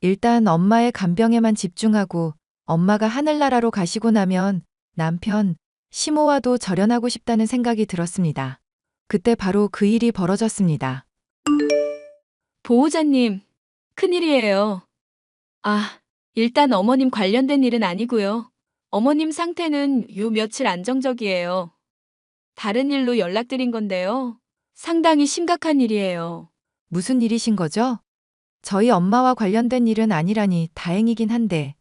일단 엄마의 간병에만 집중하고 엄마가 하늘나라로 가시고 나면 남편, 시모와도 절연하고 싶다는 생각이 들었습니다. 그때 바로 그 일이 벌어졌습니다. 보호자님, 큰일이에요. 아, 일단 어머님 관련된 일은 아니고요. 어머님 상태는 요 며칠 안정적이에요. 다른 일로 연락드린 건데요. 상당히 심각한 일이에요. 무슨 일이신 거죠? 저희 엄마와 관련된 일은 아니라니 다행이긴 한데,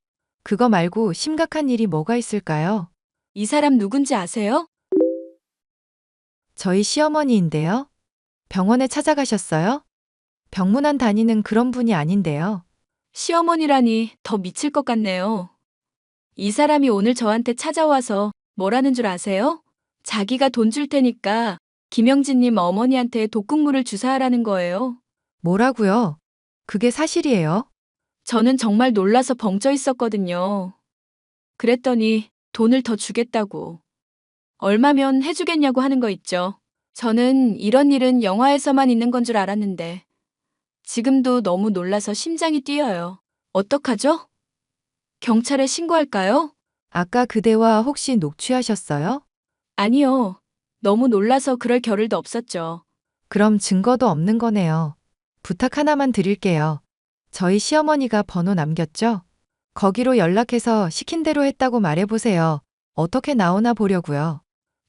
그거 말고 심각한 일이 뭐가 있을까요? 이 사람 누군지 아세요? 저희 시어머니인데요. 병원에 찾아가셨어요? 병문안 다니는 그런 분이 아닌데요. 시어머니라니 더 미칠 것 같네요. 이 사람이 오늘 저한테 찾아와서 뭐라는 줄 아세요? 자기가 돈 줄 테니까 김영진님 어머니한테 독극물을 주사하라는 거예요. 뭐라고요? 그게 사실이에요? 저는 정말 놀라서 벙쪄 있었거든요. 그랬더니 돈을 더 주겠다고. 얼마면 해주겠냐고 하는 거 있죠. 저는 이런 일은 영화에서만 있는 건 줄 알았는데 지금도 너무 놀라서 심장이 뛰어요. 어떡하죠? 경찰에 신고할까요? 아까 그 대화 혹시 녹취하셨어요? 아니요. 너무 놀라서 그럴 겨를도 없었죠. 그럼 증거도 없는 거네요. 부탁 하나만 드릴게요. 저희 시어머니가 번호 남겼죠? 거기로 연락해서 시킨 대로 했다고 말해보세요. 어떻게 나오나 보려고요.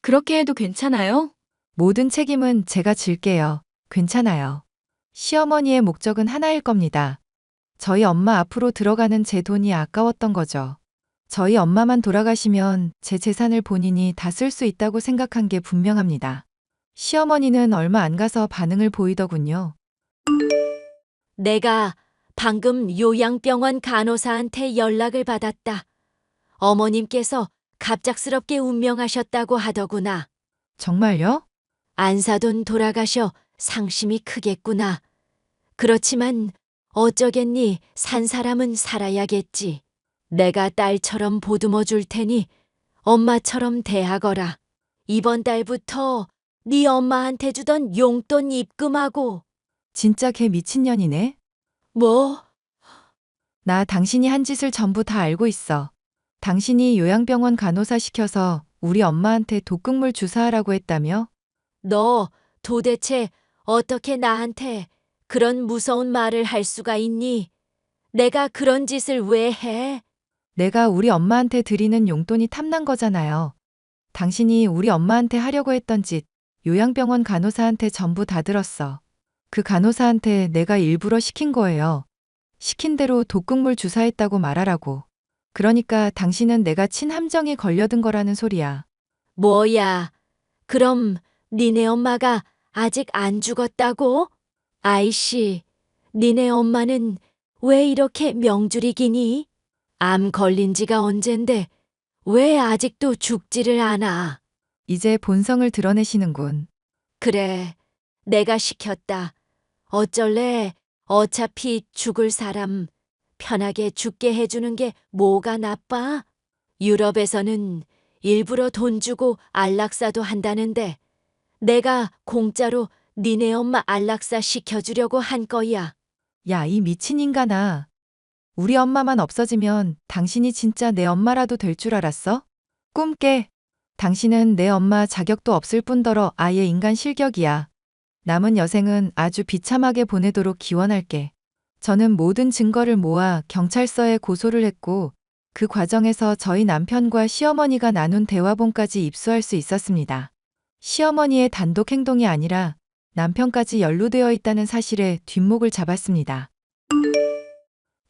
그렇게 해도 괜찮아요? 모든 책임은 제가 질게요. 괜찮아요. 시어머니의 목적은 하나일 겁니다. 저희 엄마 앞으로 들어가는 제 돈이 아까웠던 거죠. 저희 엄마만 돌아가시면 제 재산을 본인이 다 쓸 수 있다고 생각한 게 분명합니다. 시어머니는 얼마 안 가서 반응을 보이더군요. 내가 방금 요양병원 간호사한테 연락을 받았다. 어머님께서 갑작스럽게 운명하셨다고 하더구나. 정말요? 안사돈 돌아가셔 상심이 크겠구나. 그렇지만 어쩌겠니, 산 사람은 살아야겠지. 내가 딸처럼 보듬어 줄 테니 엄마처럼 대하거라. 이번 달부터 네 엄마한테 주던 용돈 입금하고. 진짜 걔 미친년이네. 뭐? 나 당신이 한 짓을 전부 다 알고 있어. 당신이 요양병원 간호사 시켜서 우리 엄마한테 독극물 주사하라고 했다며? 너 도대체 어떻게 나한테 그런 무서운 말을 할 수가 있니? 내가 그런 짓을 왜 해? 내가 우리 엄마한테 드리는 용돈이 탐난 거잖아요. 당신이 우리 엄마한테 하려고 했던 짓, 요양병원 간호사한테 전부 다 들었어. 그 간호사한테 내가 일부러 시킨 거예요. 시킨 대로 독극물 주사했다고 말하라고. 그러니까 당신은 내가 친함정에 걸려든 거라는 소리야. 뭐야? 그럼 니네 엄마가 아직 안 죽었다고? 아이씨, 니네 엄마는 왜 이렇게 명줄이기니? 암 걸린 지가 언젠데 왜 아직도 죽지를 않아? 이제 본성을 드러내시는군. 그래, 내가 시켰다. 어쩔래? 어차피 죽을 사람 편하게 죽게 해주는 게 뭐가 나빠? 유럽에서는 일부러 돈 주고 안락사도 한다는데 내가 공짜로 니네 엄마 안락사 시켜주려고 한 거야. 야, 이 미친 인간아. 우리 엄마만 없어지면 당신이 진짜 내 엄마라도 될 줄 알았어? 꿈 깨. 당신은 내 엄마 자격도 없을 뿐더러 아예 인간 실격이야. 남은 여생은 아주 비참하게 보내도록 기원할게. 저는 모든 증거를 모아 경찰서에 고소를 했고 그 과정에서 저희 남편과 시어머니가 나눈 대화본까지 입수할 수 있었습니다. 시어머니의 단독 행동이 아니라 남편까지 연루되어 있다는 사실에 뒷목을 잡았습니다.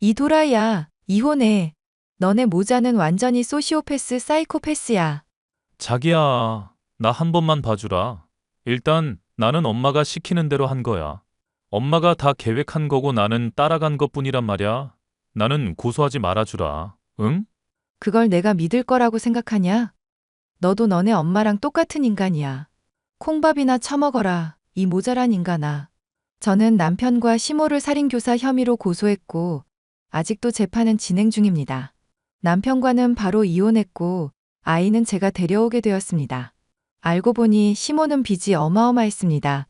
이 도라이야, 이혼해. 너네 모자는 완전히 소시오패스 사이코패스야. 자기야, 나 한 번만 봐주라. 일단 나는 엄마가 시키는 대로 한 거야. 엄마가 다 계획한 거고 나는 따라간 것뿐이란 말이야. 나는 고소하지 말아주라. 응? 그걸 내가 믿을 거라고 생각하냐? 너도 너네 엄마랑 똑같은 인간이야. 콩밥이나 처먹어라, 이 모자란 인간아. 저는 남편과 시모를 살인교사 혐의로 고소했고 아직도 재판은 진행 중입니다. 남편과는 바로 이혼했고 아이는 제가 데려오게 되었습니다. 알고 보니 시모는 빚이 어마어마했습니다.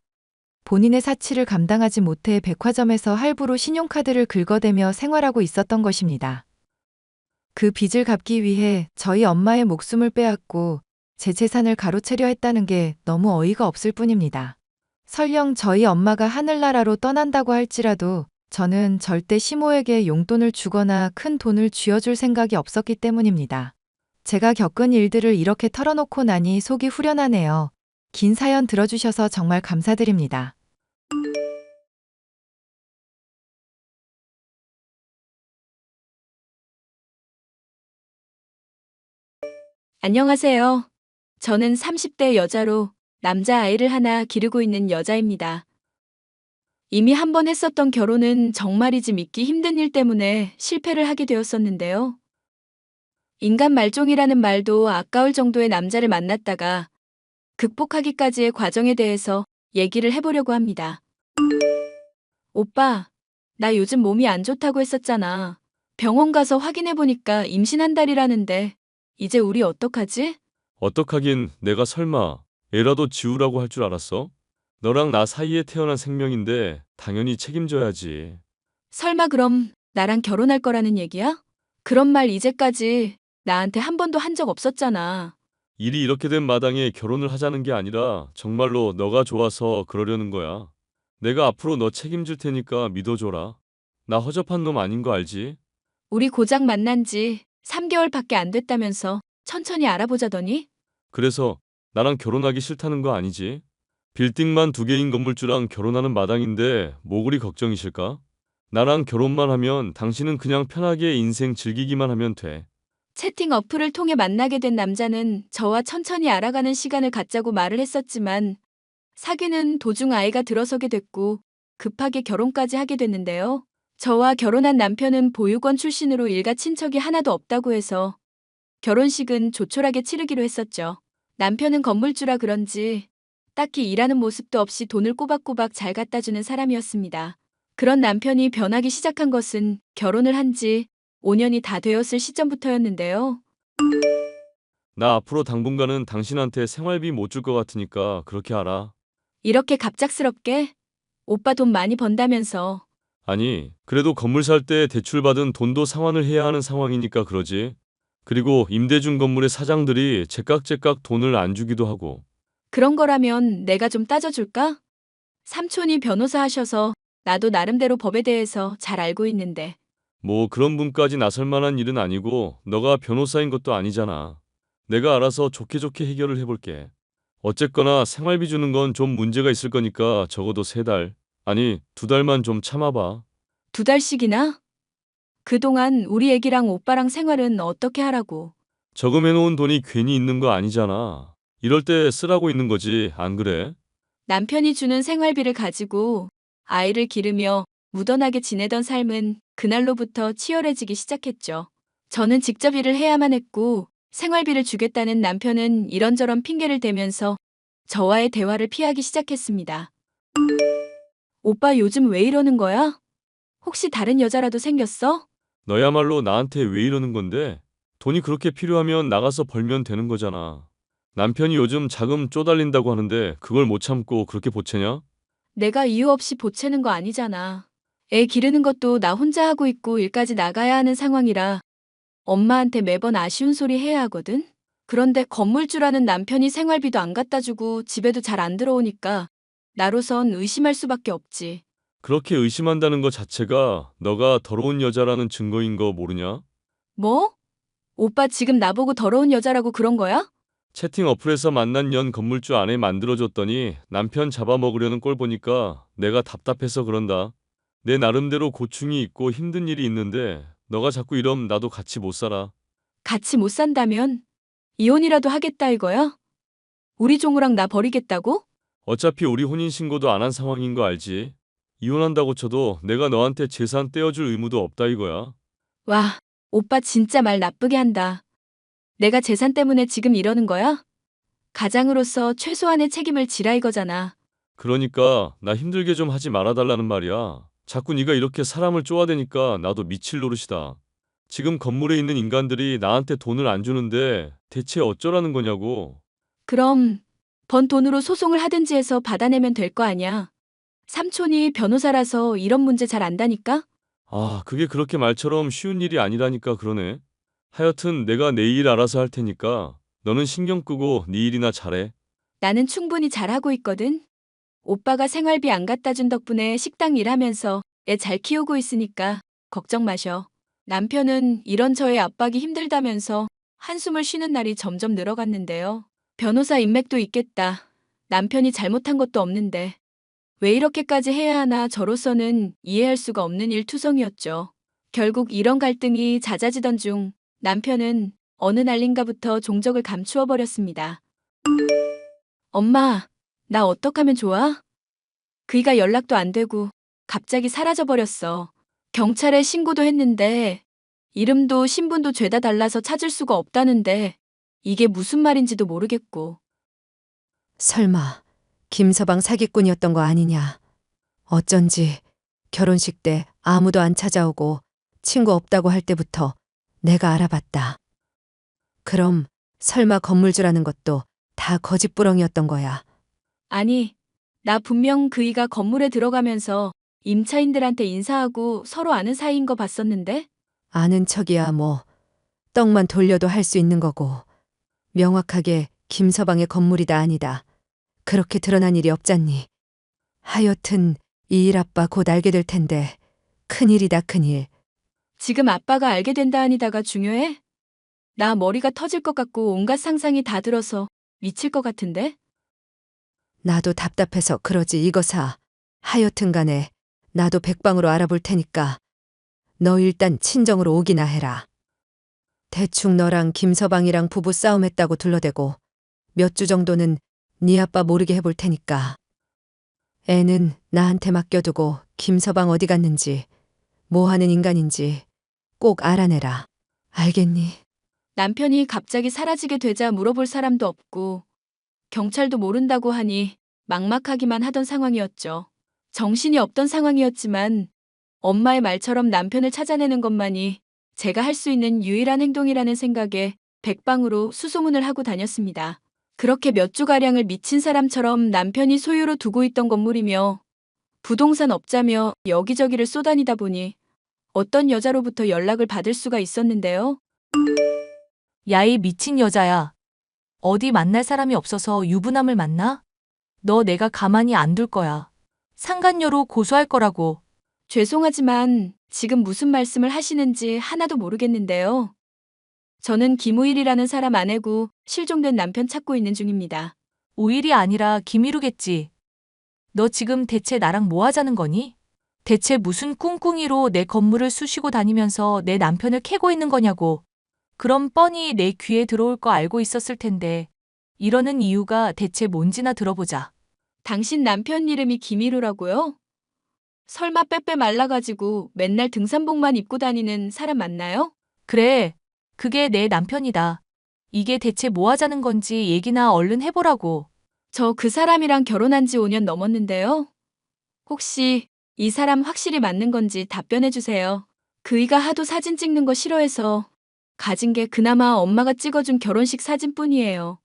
본인의 사치를 감당하지 못해 백화점에서 할부로 신용카드를 긁어대며 생활하고 있었던 것입니다. 그 빚을 갚기 위해 저희 엄마의 목숨을 빼앗고 제 재산을 가로채려 했다는 게 너무 어이가 없을 뿐입니다. 설령 저희 엄마가 하늘나라로 떠난다고 할지라도 저는 절대 시모에게 용돈을 주거나 큰 돈을 쥐어줄 생각이 없었기 때문입니다. 제가 겪은 일들을 이렇게 털어놓고 나니 속이 후련하네요. 긴 사연 들어주셔서 정말 감사드립니다. 안녕하세요. 저는 30대 여자로 남자아이를 하나 기르고 있는 여자입니다. 이미 한 번 했었던 결혼은 정말이지 믿기 힘든 일 때문에 실패를 하게 되었었는데요. 인간 말종이라는 말도 아까울 정도의 남자를 만났다가 극복하기까지의 과정에 대해서 얘기를 해보려고 합니다. 오빠, 나 요즘 몸이 안 좋다고 했었잖아. 병원 가서 확인해보니까 임신 한 달이라는데 이제 우리 어떡하지? 어떡하긴 내가 설마 애라도 지우라고 할 줄 알았어? 너랑 나 사이에 태어난 생명인데 당연히 책임져야지. 설마 그럼 나랑 결혼할 거라는 얘기야? 그런 말 이제까지 나한테 한 번도 한 적 없었잖아. 일이 이렇게 된 마당에 결혼을 하자는 게 아니라 정말로 너가 좋아서 그러려는 거야. 내가 앞으로 너 책임질 테니까 믿어줘라. 나 허접한 놈 아닌 거 알지? 우리 고작 만난 지 3개월밖에 안 됐다면서 천천히 알아보자더니? 그래서 나랑 결혼하기 싫다는 거 아니지? 빌딩만 2개인 건물주랑 결혼하는 마당인데 뭐 그리 걱정이실까? 나랑 결혼만 하면 당신은 그냥 편하게 인생 즐기기만 하면 돼. 채팅 어플을 통해 만나게 된 남자는 저와 천천히 알아가는 시간을 갖자고 말을 했었지만 사귀는 도중 아이가 들어서게 됐고 급하게 결혼까지 하게 됐는데요. 저와 결혼한 남편은 보육원 출신으로 일가 친척이 하나도 없다고 해서 결혼식은 조촐하게 치르기로 했었죠. 남편은 건물주라 그런지 딱히 일하는 모습도 없이 돈을 꼬박꼬박 잘 갖다 주는 사람이었습니다. 그런 남편이 변하기 시작한 것은 결혼을 한 지 5년이 다 되었을 시점부터였는데요. 나 앞으로 당분간은 당신한테 생활비 못 줄 것 같으니까 그렇게 알아. 이렇게 갑작스럽게 오빠 돈 많이 번다면서 아니, 그래도 건물 살 때 대출받은 돈도 상환을 해야 하는 상황이니까 그러지. 그리고 임대준 건물의 사장들이 제깍제깍 돈을 안 주기도 하고. 그런 거라면 내가 좀 따져줄까? 삼촌이 변호사 하셔서 나도 나름대로 법에 대해서 잘 알고 있는데 뭐 그런 분까지 나설 만한 일은 아니고 너가 변호사인 것도 아니잖아. 내가 알아서 좋게 좋게 해결을 해볼게. 어쨌거나 생활비 주는 건 좀 문제가 있을 거니까 적어도 3달, 아니 2달만 좀 참아봐. 2달씩이나? 그동안 우리 애기랑 오빠랑 생활은 어떻게 하라고? 저금해놓은 돈이 괜히 있는 거 아니잖아. 이럴 때 쓰라고 있는 거지, 안 그래? 남편이 주는 생활비를 가지고 아이를 기르며 무던하게 지내던 삶은 그날로부터 치열해지기 시작했죠. 저는 직접 일을 해야만 했고 생활비를 주겠다는 남편은 이런저런 핑계를 대면서 저와의 대화를 피하기 시작했습니다. 오빠 요즘 왜 이러는 거야? 혹시 다른 여자라도 생겼어? 너야말로 나한테 왜 이러는 건데? 돈이 그렇게 필요하면 나가서 벌면 되는 거잖아. 남편이 요즘 자금 쪼달린다고 하는데 그걸 못 참고 그렇게 보채냐? 내가 이유 없이 보채는 거 아니잖아. 애 기르는 것도 나 혼자 하고 있고 일까지 나가야 하는 상황이라 엄마한테 매번 아쉬운 소리 해야 하거든? 그런데 건물주라는 남편이 생활비도 안 갖다 주고 집에도 잘 안 들어오니까 나로선 의심할 수밖에 없지. 그렇게 의심한다는 것 자체가 너가 더러운 여자라는 증거인 거 모르냐? 뭐? 오빠 지금 나보고 더러운 여자라고 그런 거야? 채팅 어플에서 만난 연 건물주 아내 만들어줬더니 남편 잡아먹으려는 꼴 보니까 내가 답답해서 그런다. 내 나름대로 고충이 있고 힘든 일이 있는데 너가 자꾸 이러면 나도 같이 못 살아. 같이 못 산다면 이혼이라도 하겠다 이거야? 우리 종우랑 나 버리겠다고? 어차피 우리 혼인신고도 안 한 상황인 거 알지? 이혼한다고 쳐도 내가 너한테 재산 떼어줄 의무도 없다 이거야. 와, 오빠 진짜 말 나쁘게 한다. 내가 재산 때문에 지금 이러는 거야? 가장으로서 최소한의 책임을 지라 이거잖아. 그러니까 나 힘들게 좀 하지 말아달라는 말이야. 자꾸 네가 이렇게 사람을 쪼아대니까 나도 미칠 노릇이다. 지금 건물에 있는 인간들이 나한테 돈을 안 주는데 대체 어쩌라는 거냐고. 그럼 번 돈으로 소송을 하든지 해서 받아내면 될 거 아냐. 삼촌이 변호사라서 이런 문제 잘 안다니까? 아, 그게 그렇게 말처럼 쉬운 일이 아니라니까 그러네. 하여튼 내가 내 일 알아서 할 테니까 너는 신경 끄고 네 일이나 잘해. 나는 충분히 잘하고 있거든. 오빠가 생활비 안 갖다 준 덕분에 식당 일하면서 애 잘 키우고 있으니까 걱정 마셔. 남편은 이런 저의 압박이 힘들다면서 한숨을 쉬는 날이 점점 늘어갔는데요. 변호사 인맥도 있겠다. 남편이 잘못한 것도 없는데 왜 이렇게까지 해야 하나 저로서는 이해할 수가 없는 일투성이었죠. 결국 이런 갈등이 잦아지던 중 남편은 어느 날인가부터 종적을 감추어 버렸습니다. 엄마, 나 어떡하면 좋아? 그이가 연락도 안 되고 갑자기 사라져 버렸어. 경찰에 신고도 했는데 이름도 신분도 죄다 달라서 찾을 수가 없다는데 이게 무슨 말인지도 모르겠고. 설마 김서방 사기꾼이었던 거 아니냐. 어쩐지 결혼식 때 아무도 안 찾아오고 친구 없다고 할 때부터 내가 알아봤다. 그럼 설마 건물주라는 것도 다 거짓부렁이었던 거야. 아니, 나 분명 그이가 건물에 들어가면서 임차인들한테 인사하고 서로 아는 사이인 거 봤었는데? 아는 척이야 뭐. 떡만 돌려도 할 수 있는 거고. 명확하게 김서방의 건물이다 아니다. 그렇게 드러난 일이 없잖니. 하여튼 이 일 아빠 곧 알게 될 텐데 큰일이다 큰일. 지금 아빠가 알게 된다 아니다가 중요해? 나 머리가 터질 것 같고 온갖 상상이 다 들어서 미칠 것 같은데? 나도 답답해서 그러지 이거사. 하여튼 간에 나도 백방으로 알아볼 테니까 너 일단 친정으로 오기나 해라. 대충 너랑 김서방이랑 부부 싸움했다고 둘러대고 몇 주 정도는 네 아빠 모르게 해볼 테니까. 애는 나한테 맡겨두고 김서방 어디 갔는지 뭐 하는 인간인지 꼭 알아내라. 알겠니? 남편이 갑자기 사라지게 되자 물어볼 사람도 없고 경찰도 모른다고 하니 막막하기만 하던 상황이었죠. 정신이 없던 상황이었지만 엄마의 말처럼 남편을 찾아내는 것만이 제가 할 수 있는 유일한 행동이라는 생각에 백방으로 수소문을 하고 다녔습니다. 그렇게 몇 주가량을 미친 사람처럼 남편이 소유로 두고 있던 건물이며 부동산 업자며 여기저기를 쏘다니다 보니 어떤 여자로부터 연락을 받을 수가 있었는데요. 야, 이 미친 여자야. 어디 만날 사람이 없어서 유부남을 만나? 너 내가 가만히 안 둘 거야. 상간녀로 고소할 거라고. 죄송하지만 지금 무슨 말씀을 하시는지 하나도 모르겠는데요. 저는 김우일이라는 사람 아내고 실종된 남편 찾고 있는 중입니다. 우일이 아니라 김희루겠지. 너 지금 대체 나랑 뭐 하자는 거니? 대체 무슨 꿍꿍이로 내 건물을 쑤시고 다니면서 내 남편을 캐고 있는 거냐고. 그럼 뻔히 내 귀에 들어올 거 알고 있었을 텐데 이러는 이유가 대체 뭔지나 들어보자. 당신 남편 이름이 김희루라고요? 설마 빼빼 말라가지고 맨날 등산복만 입고 다니는 사람 맞나요? 그래, 그게 내 남편이다. 이게 대체 뭐 하자는 건지 얘기나 얼른 해보라고. 저 그 사람이랑 결혼한 지 5년 넘었는데요. 혹시 이 사람 확실히 맞는 건지 답변해 주세요. 그이가 하도 사진 찍는 거 싫어해서 가진 게 그나마 엄마가 찍어준 결혼식 사진뿐이에요.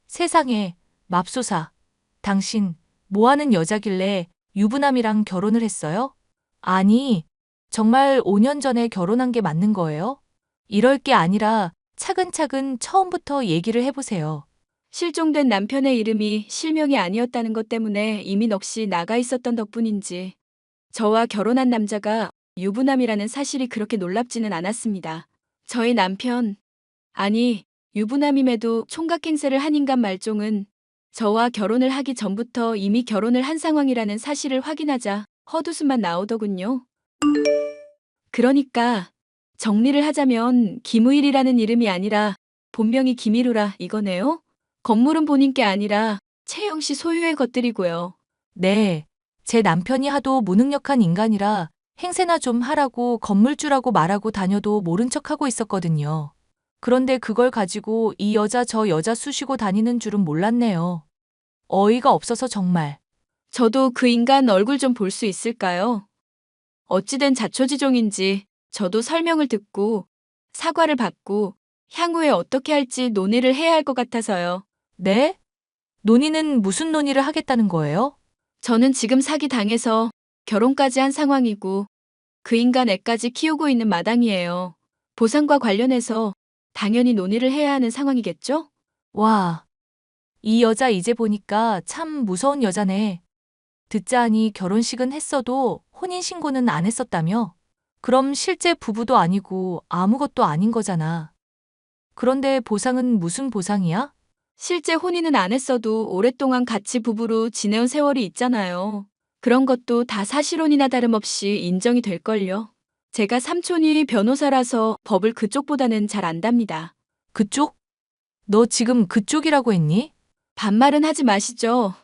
세상에, 맙소사. 당신, 뭐 하는 여자길래 유부남이랑 결혼을 했어요? 아니, 정말 5년 전에 결혼한 게 맞는 거예요? 이럴 게 아니라 차근차근 처음부터 얘기를 해보세요. 실종된 남편의 이름이 실명이 아니었다는 것 때문에 이미 넋이 나가 있었던 덕분인지 저와 결혼한 남자가 유부남이라는 사실이 그렇게 놀랍지는 않았습니다. 저희 남편, 아니 유부남임에도 총각행세를 한 인간 말종은 저와 결혼을 하기 전부터 이미 결혼을 한 상황이라는 사실을 확인하자 헛웃음만 나오더군요. 그러니까 정리를 하자면 김우일이라는 이름이 아니라 본명이 김희루라 이거네요. 건물은 본인께 아니라 채영 씨 소유의 것들이고요. 네, 제 남편이 하도 무능력한 인간이라 행세나 좀 하라고 건물주라고 말하고 다녀도 모른 척하고 있었거든요. 그런데 그걸 가지고 이 여자 저 여자 쑤시고 다니는 줄은 몰랐네요. 어이가 없어서 정말. 저도 그 인간 얼굴 좀 볼 수 있을까요? 어찌된 자초지종인지 저도 설명을 듣고 사과를 받고 향후에 어떻게 할지 논의를 해야 할 것 같아서요. 네? 논의는 무슨 논의를 하겠다는 거예요? 저는 지금 사기 당해서 결혼까지 한 상황이고 그 인간 애까지 키우고 있는 마당이에요. 보상과 관련해서 당연히 논의를 해야 하는 상황이겠죠? 와, 이 여자 이제 보니까 참 무서운 여자네. 듣자 하니 결혼식은 했어도 혼인신고는 안 했었다며? 그럼 실제 부부도 아니고 아무것도 아닌 거잖아. 그런데 보상은 무슨 보상이야? 실제 혼인은 안 했어도 오랫동안 같이 부부로 지내온 세월이 있잖아요. 그런 것도 다 사실혼이나 다름없이 인정이 될걸요. 제가 삼촌이 변호사라서 법을 그쪽보다는 잘 안답니다. 그쪽? 너 지금 그쪽이라고 했니? 반말은 하지 마시죠.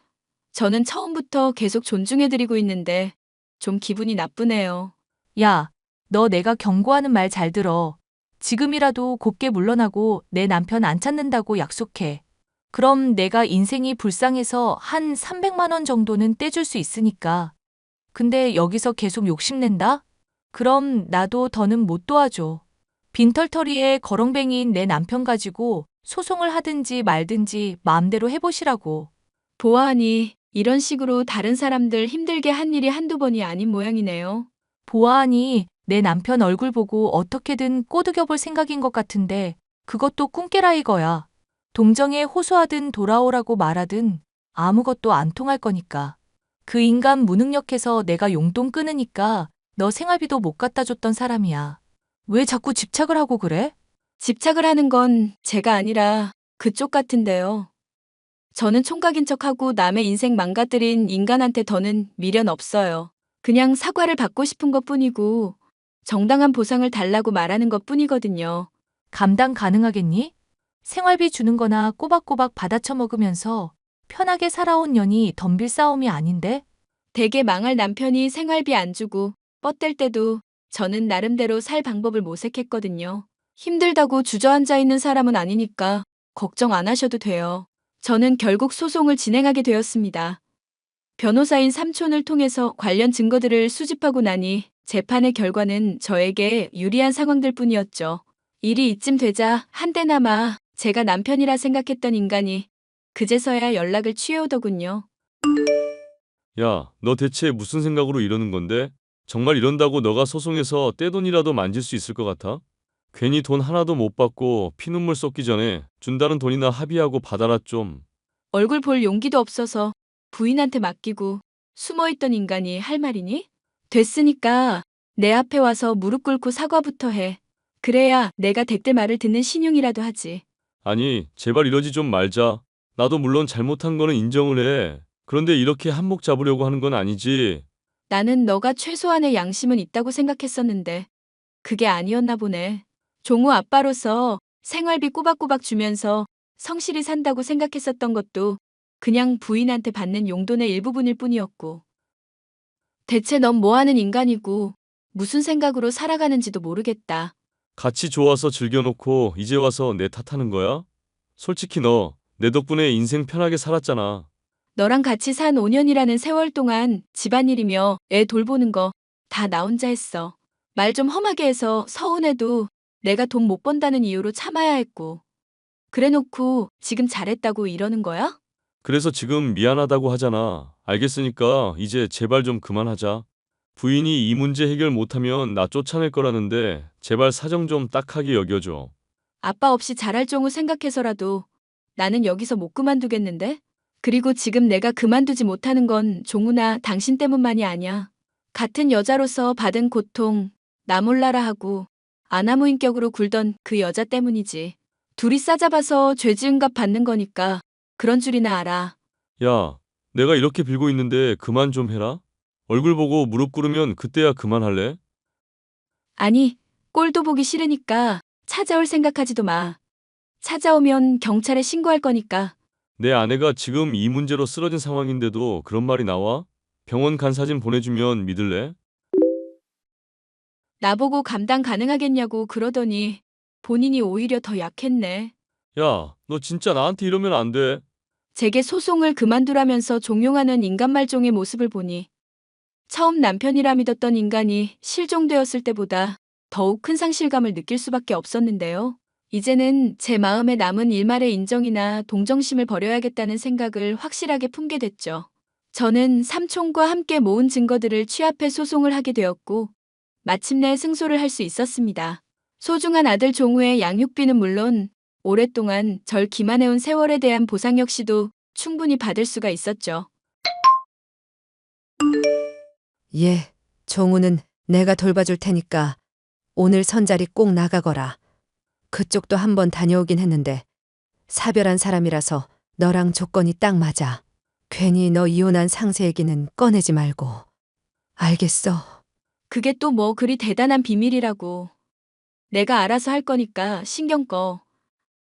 저는 처음부터 계속 존중해드리고 있는데 좀 기분이 나쁘네요. 야, 너 내가 경고하는 말 잘 들어. 지금이라도 곱게 물러나고 내 남편 안 찾는다고 약속해. 그럼 내가 인생이 불쌍해서 한 300만 원 정도는 떼줄 수 있으니까. 근데 여기서 계속 욕심낸다? 그럼 나도 더는 못 도와줘. 빈털터리에 거렁뱅이인 내 남편 가지고 소송을 하든지 말든지 마음대로 해보시라고. 보아하니 이런 식으로 다른 사람들 힘들게 한 일이 한두 번이 아닌 모양이네요. 보아하니 내 남편 얼굴 보고 어떻게든 꼬드겨 볼 생각인 것 같은데 그것도 꿈깨라 이거야. 동정에 호소하든 돌아오라고 말하든 아무것도 안 통할 거니까. 그 인간 무능력해서 내가 용돈 끊으니까 너 생활비도 못 갖다 줬던 사람이야. 왜 자꾸 집착을 하고 그래? 집착을 하는 건 제가 아니라 그쪽 같은데요. 저는 총각인 척하고 남의 인생 망가뜨린 인간한테 더는 미련 없어요. 그냥 사과를 받고 싶은 것뿐이고 정당한 보상을 달라고 말하는 것뿐이거든요. 감당 가능하겠니? 생활비 주는 거나 꼬박꼬박 받아쳐 먹으면서 편하게 살아온 년이 덤빌 싸움이 아닌데? 되게 망할 남편이 생활비 안 주고 뻗댈 때도 저는 나름대로 살 방법을 모색했거든요. 힘들다고 주저앉아 있는 사람은 아니니까 걱정 안 하셔도 돼요. 저는 결국 소송을 진행하게 되었습니다. 변호사인 삼촌을 통해서 관련 증거들을 수집하고 나니 재판의 결과는 저에게 유리한 상황들 뿐이었죠. 일이 이쯤 되자 한때나마 제가 남편이라 생각했던 인간이 그제서야 연락을 취해오더군요. 야, 너 대체 무슨 생각으로 이러는 건데? 정말 이런다고 너가 소송해서 떼돈이라도 만질 수 있을 것 같아? 괜히 돈 하나도 못 받고 피눈물 쏟기 전에 준다는 돈이나 합의하고 받아라 좀. 얼굴 볼 용기도 없어서 부인한테 맡기고 숨어있던 인간이 할 말이니? 됐으니까 내 앞에 와서 무릎 꿇고 사과부터 해. 그래야 내가 대때 말을 듣는 신용이라도 하지. 아니, 제발 이러지 좀 말자. 나도 물론 잘못한 거는 인정을 해. 그런데 이렇게 한몫 잡으려고 하는 건 아니지. 나는 너가 최소한의 양심은 있다고 생각했었는데 그게 아니었나 보네. 종우 아빠로서 생활비 꼬박꼬박 주면서 성실히 산다고 생각했었던 것도 그냥 부인한테 받는 용돈의 일부분일 뿐이었고. 대체 넌 뭐하는 인간이고 무슨 생각으로 살아가는지도 모르겠다. 같이 좋아서 즐겨놓고 이제 와서 내 탓하는 거야? 솔직히 너 내 덕분에 인생 편하게 살았잖아. 너랑 같이 산 5년이라는 세월 동안 집안일이며 애 돌보는 거 다 나 혼자 했어. 말 좀 험하게 해서 서운해도 내가 돈 못 번다는 이유로 참아야 했고. 그래놓고 지금 잘했다고 이러는 거야? 그래서 지금 미안하다고 하잖아. 알겠으니까 이제 제발 좀 그만하자. 부인이 이 문제 해결 못하면 나 쫓아낼 거라는데 제발 사정 좀 딱하게 여겨줘. 아빠 없이 잘할 종우 생각해서라도 나는 여기서 못 그만두겠는데? 그리고 지금 내가 그만두지 못하는 건 종우나 당신 때문만이 아니야. 같은 여자로서 받은 고통, 나 몰라라 하고 아나무인격으로 굴던 그 여자 때문이지. 둘이 싸잡아서 죄 지은 값 받는 거니까 그런 줄이나 알아. 야, 내가 이렇게 빌고 있는데 그만 좀 해라. 얼굴 보고 무릎 꿇으면 그때야 그만할래? 아니, 꼴도 보기 싫으니까 찾아올 생각하지도 마. 찾아오면 경찰에 신고할 거니까. 내 아내가 지금 이 문제로 쓰러진 상황인데도 그런 말이 나와? 병원 간 사진 보내주면 믿을래? 나보고 감당 가능하겠냐고 그러더니 본인이 오히려 더 약했네. 야, 너 진짜 나한테 이러면 안 돼. 제게 소송을 그만두라면서 종용하는 인간 말종의 모습을 보니 처음 남편이라 믿었던 인간이 실종되었을 때보다 더욱 큰 상실감을 느낄 수밖에 없었는데요. 이제는 제 마음에 남은 일말의 인정이나 동정심을 버려야겠다는 생각을 확실하게 품게 됐죠. 저는 삼촌과 함께 모은 증거들을 취합해 소송을 하게 되었고, 마침내 승소를 할 수 있었습니다. 소중한 아들 종우의 양육비는 물론 오랫동안 절 기만해온 세월에 대한 보상 역시도 충분히 받을 수가 있었죠. 예, 종우는 내가 돌봐줄 테니까 오늘 선자리 꼭 나가거라. 그쪽도 한번 다녀오긴 했는데 사별한 사람이라서 너랑 조건이 딱 맞아. 괜히 너 이혼한 상세 얘기는 꺼내지 말고. 알겠어. 그게 또 뭐 그리 대단한 비밀이라고. 내가 알아서 할 거니까 신경 꺼.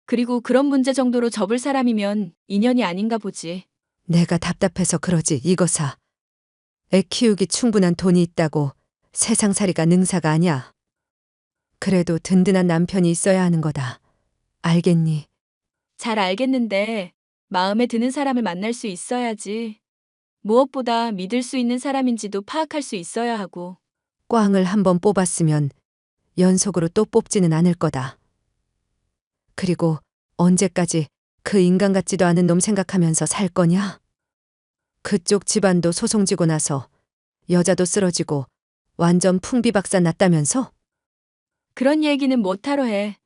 그리고 그런 문제 정도로 접을 사람이면 인연이 아닌가 보지. 내가 답답해서 그러지 이거사. 애 키우기 충분한 돈이 있다고 세상살이가 능사가 아니야. 그래도 든든한 남편이 있어야 하는 거다. 알겠니? 잘 알겠는데 마음에 드는 사람을 만날 수 있어야지. 무엇보다 믿을 수 있는 사람인지도 파악할 수 있어야 하고. 꽝을 한번 뽑았으면 연속으로 또 뽑지는 않을 거다. 그리고 언제까지 그 인간 같지도 않은 놈 생각하면서 살 거냐? 그쪽 집안도 소송 지고 나서 여자도 쓰러지고 완전 풍비박산 났다면서? 그런 얘기는 못하러 해.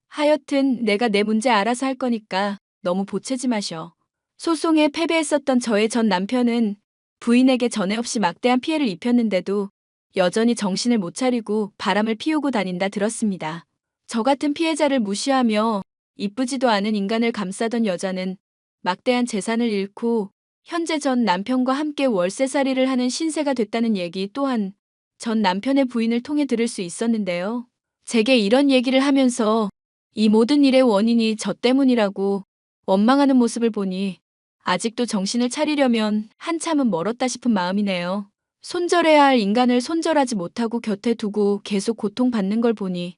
하여튼 내가 내 문제 알아서 할 거니까 너무 보채지 마셔. 소송에 패배했었던 저의 전 남편은 부인에게 전에 없이 막대한 피해를 입혔는데도 여전히 정신을 못 차리고 바람을 피우고 다닌다 들었습니다. 저 같은 피해자를 무시하며 이쁘지도 않은 인간을 감싸던 여자는 막대한 재산을 잃고 현재 전 남편과 함께 월세살이를 하는 신세가 됐다는 얘기 또한 전 남편의 부인을 통해 들을 수 있었는데요. 제게 이런 얘기를 하면서 이 모든 일의 원인이 저 때문이라고 원망하는 모습을 보니 아직도 정신을 차리려면 한참은 멀었다 싶은 마음이네요. 손절해야 할 인간을 손절하지 못하고 곁에 두고 계속 고통받는 걸 보니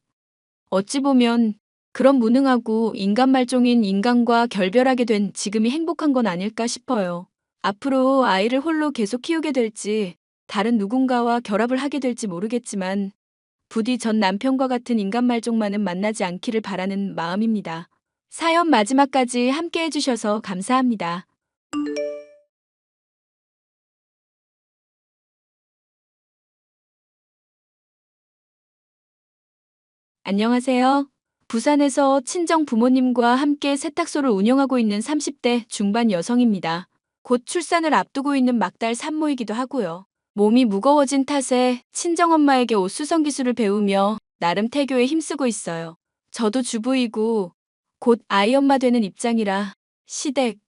어찌 보면 그런 무능하고 인간 말종인 인간과 결별하게 된 지금이 행복한 건 아닐까 싶어요. 앞으로 아이를 홀로 계속 키우게 될지 다른 누군가와 결합을 하게 될지 모르겠지만 부디 전 남편과 같은 인간 말종만은 만나지 않기를 바라는 마음입니다. 사연 마지막까지 함께 해주셔서 감사합니다. 안녕하세요. 부산에서 친정 부모님과 함께 세탁소를 운영하고 있는 30대 중반 여성입니다. 곧 출산을 앞두고 있는 막달 산모이기도 하고요. 몸이 무거워진 탓에 친정엄마에게 옷수선 기술을 배우며 나름 태교에 힘쓰고 있어요. 저도 주부이고 곧 아이 엄마 되는 입장이라 시댁,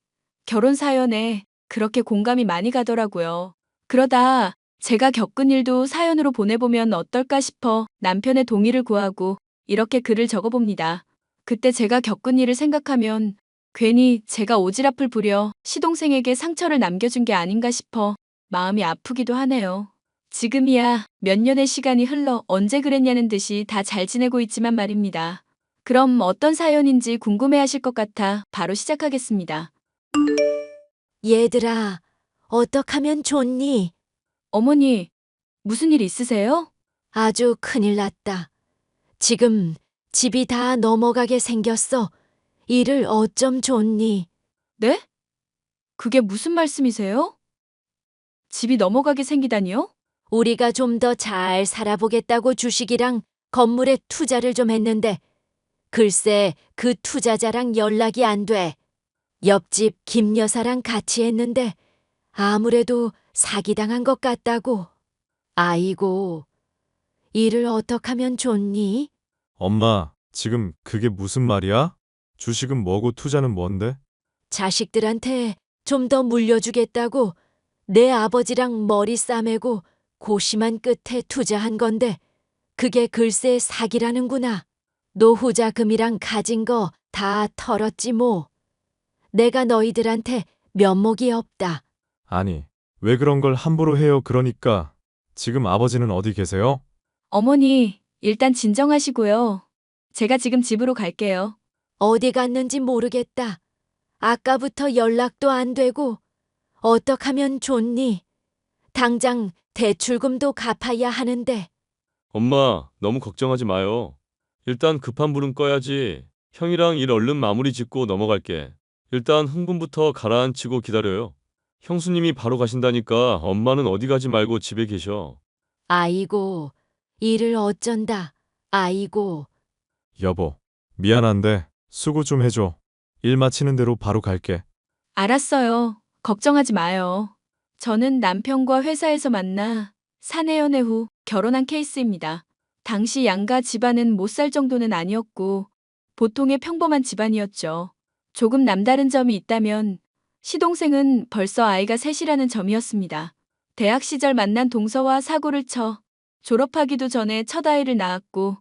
결혼 사연에 그렇게 공감이 많이 가더라고요. 그러다 제가 겪은 일도 사연으로 보내보면 어떨까 싶어 남편의 동의를 구하고 이렇게 글을 적어봅니다. 그때 제가 겪은 일을 생각하면 괜히 제가 오지랖을 부려 시동생에게 상처를 남겨준 게 아닌가 싶어 마음이 아프기도 하네요. 지금이야 몇 년의 시간이 흘러 언제 그랬냐는 듯이 다 잘 지내고 있지만 말입니다. 그럼 어떤 사연인지 궁금해하실 것 같아 바로 시작하겠습니다. 얘들아, 어떡하면 좋니? 어머니, 무슨 일 있으세요? 아주 큰일 났다. 지금 집이 다 넘어가게 생겼어. 일을 어쩜 좋니? 네? 그게 무슨 말씀이세요? 집이 넘어가게 생기다니요? 우리가 좀 더 잘 살아보겠다고 주식이랑 건물에 투자를 좀 했는데 글쎄 그 투자자랑 연락이 안 돼. 옆집 김 여사랑 같이 했는데 아무래도 사기당한 것 같다고. 아이고, 일을 어떡하면 좋니? 엄마, 지금 그게 무슨 말이야? 주식은 뭐고 투자는 뭔데? 자식들한테 좀 더 물려주겠다고 내 아버지랑 머리 싸매고 고심한 끝에 투자한 건데 그게 글쎄 사기라는구나. 노후자금이랑 가진 거 다 털었지 뭐. 내가 너희들한테 면목이 없다. 아니, 왜 그런 걸 함부로 해요? 그러니까 지금 아버지는 어디 계세요? 어머니, 일단 진정하시고요. 제가 지금 집으로 갈게요. 어디 갔는지 모르겠다. 아까부터 연락도 안 되고 어떡하면 좋니? 당장 대출금도 갚아야 하는데. 엄마, 너무 걱정하지 마요. 일단 급한 불은 꺼야지. 형이랑 일 얼른 마무리 짓고 넘어갈게. 일단 흥분부터 가라앉히고 기다려요. 형수님이 바로 가신다니까 엄마는 어디 가지 말고 집에 계셔. 아이고, 일을 어쩐다. 아이고, 여보, 미안한데 수고 좀 해줘. 일 마치는 대로 바로 갈게. 알았어요. 걱정하지 마요. 저는 남편과 회사에서 만나 사내 연애 후 결혼한 케이스입니다. 당시 양가 집안은 못 살 정도는 아니었고 보통의 평범한 집안이었죠. 조금 남다른 점이 있다면 시동생은 벌써 아이가 셋이라는 점이었습니다. 대학 시절 만난 동서와 사고를 쳐 졸업하기도 전에 첫 아이를 낳았고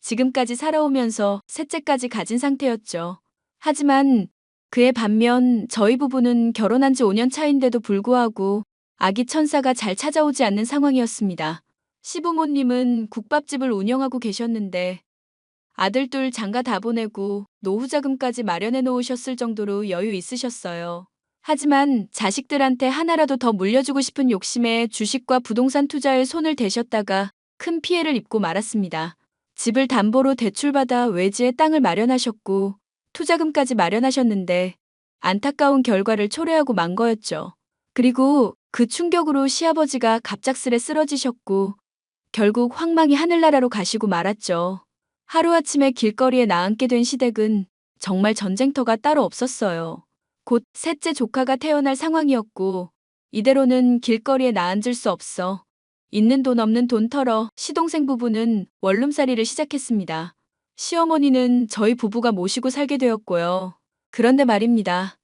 지금까지 살아오면서 셋째까지 가진 상태였죠. 하지만 그에 반면 저희 부부는 결혼한 지 5년 차인데도 불구하고 아기 천사가 잘 찾아오지 않는 상황이었습니다. 시부모님은 국밥집을 운영하고 계셨는데 아들 둘 장가 다 보내고 노후 자금까지 마련해 놓으셨을 정도로 여유 있으셨어요. 하지만 자식들한테 하나라도 더 물려주고 싶은 욕심에 주식과 부동산 투자에 손을 대셨다가 큰 피해를 입고 말았습니다. 집을 담보로 대출받아 외지에 땅을 마련하셨고 투자금까지 마련하셨는데 안타까운 결과를 초래하고 만 거였죠. 그리고 그 충격으로 시아버지가 갑작스레 쓰러지셨고 결국 황망히 하늘나라로 가시고 말았죠. 하루아침에 길거리에 나앉게 된 시댁은 정말 전쟁터가 따로 없었어요. 곧 셋째 조카가 태어날 상황이었고 이대로는 길거리에 나앉을 수 없어 있는 돈 없는 돈 털어 시동생 부부는 원룸살이를 시작했습니다. 시어머니는 저희 부부가 모시고 살게 되었고요. 그런데 말입니다.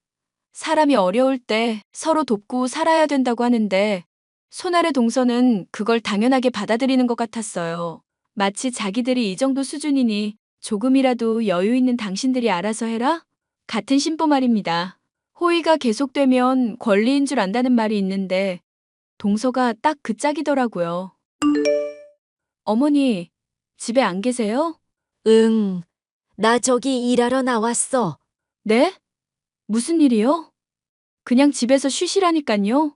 사람이 어려울 때 서로 돕고 살아야 된다고 하는데 손아래 동서는 그걸 당연하게 받아들이는 것 같았어요. 마치 자기들이 이 정도 수준이니 조금이라도 여유 있는 당신들이 알아서 해라? 같은 심보 말입니다. 호의가 계속되면 권리인 줄 안다는 말이 있는데 동서가 딱 그 짝이더라고요. 어머니, 집에 안 계세요? 응, 나 저기 일하러 나왔어. 네? 무슨 일이요? 그냥 집에서 쉬시라니깐요.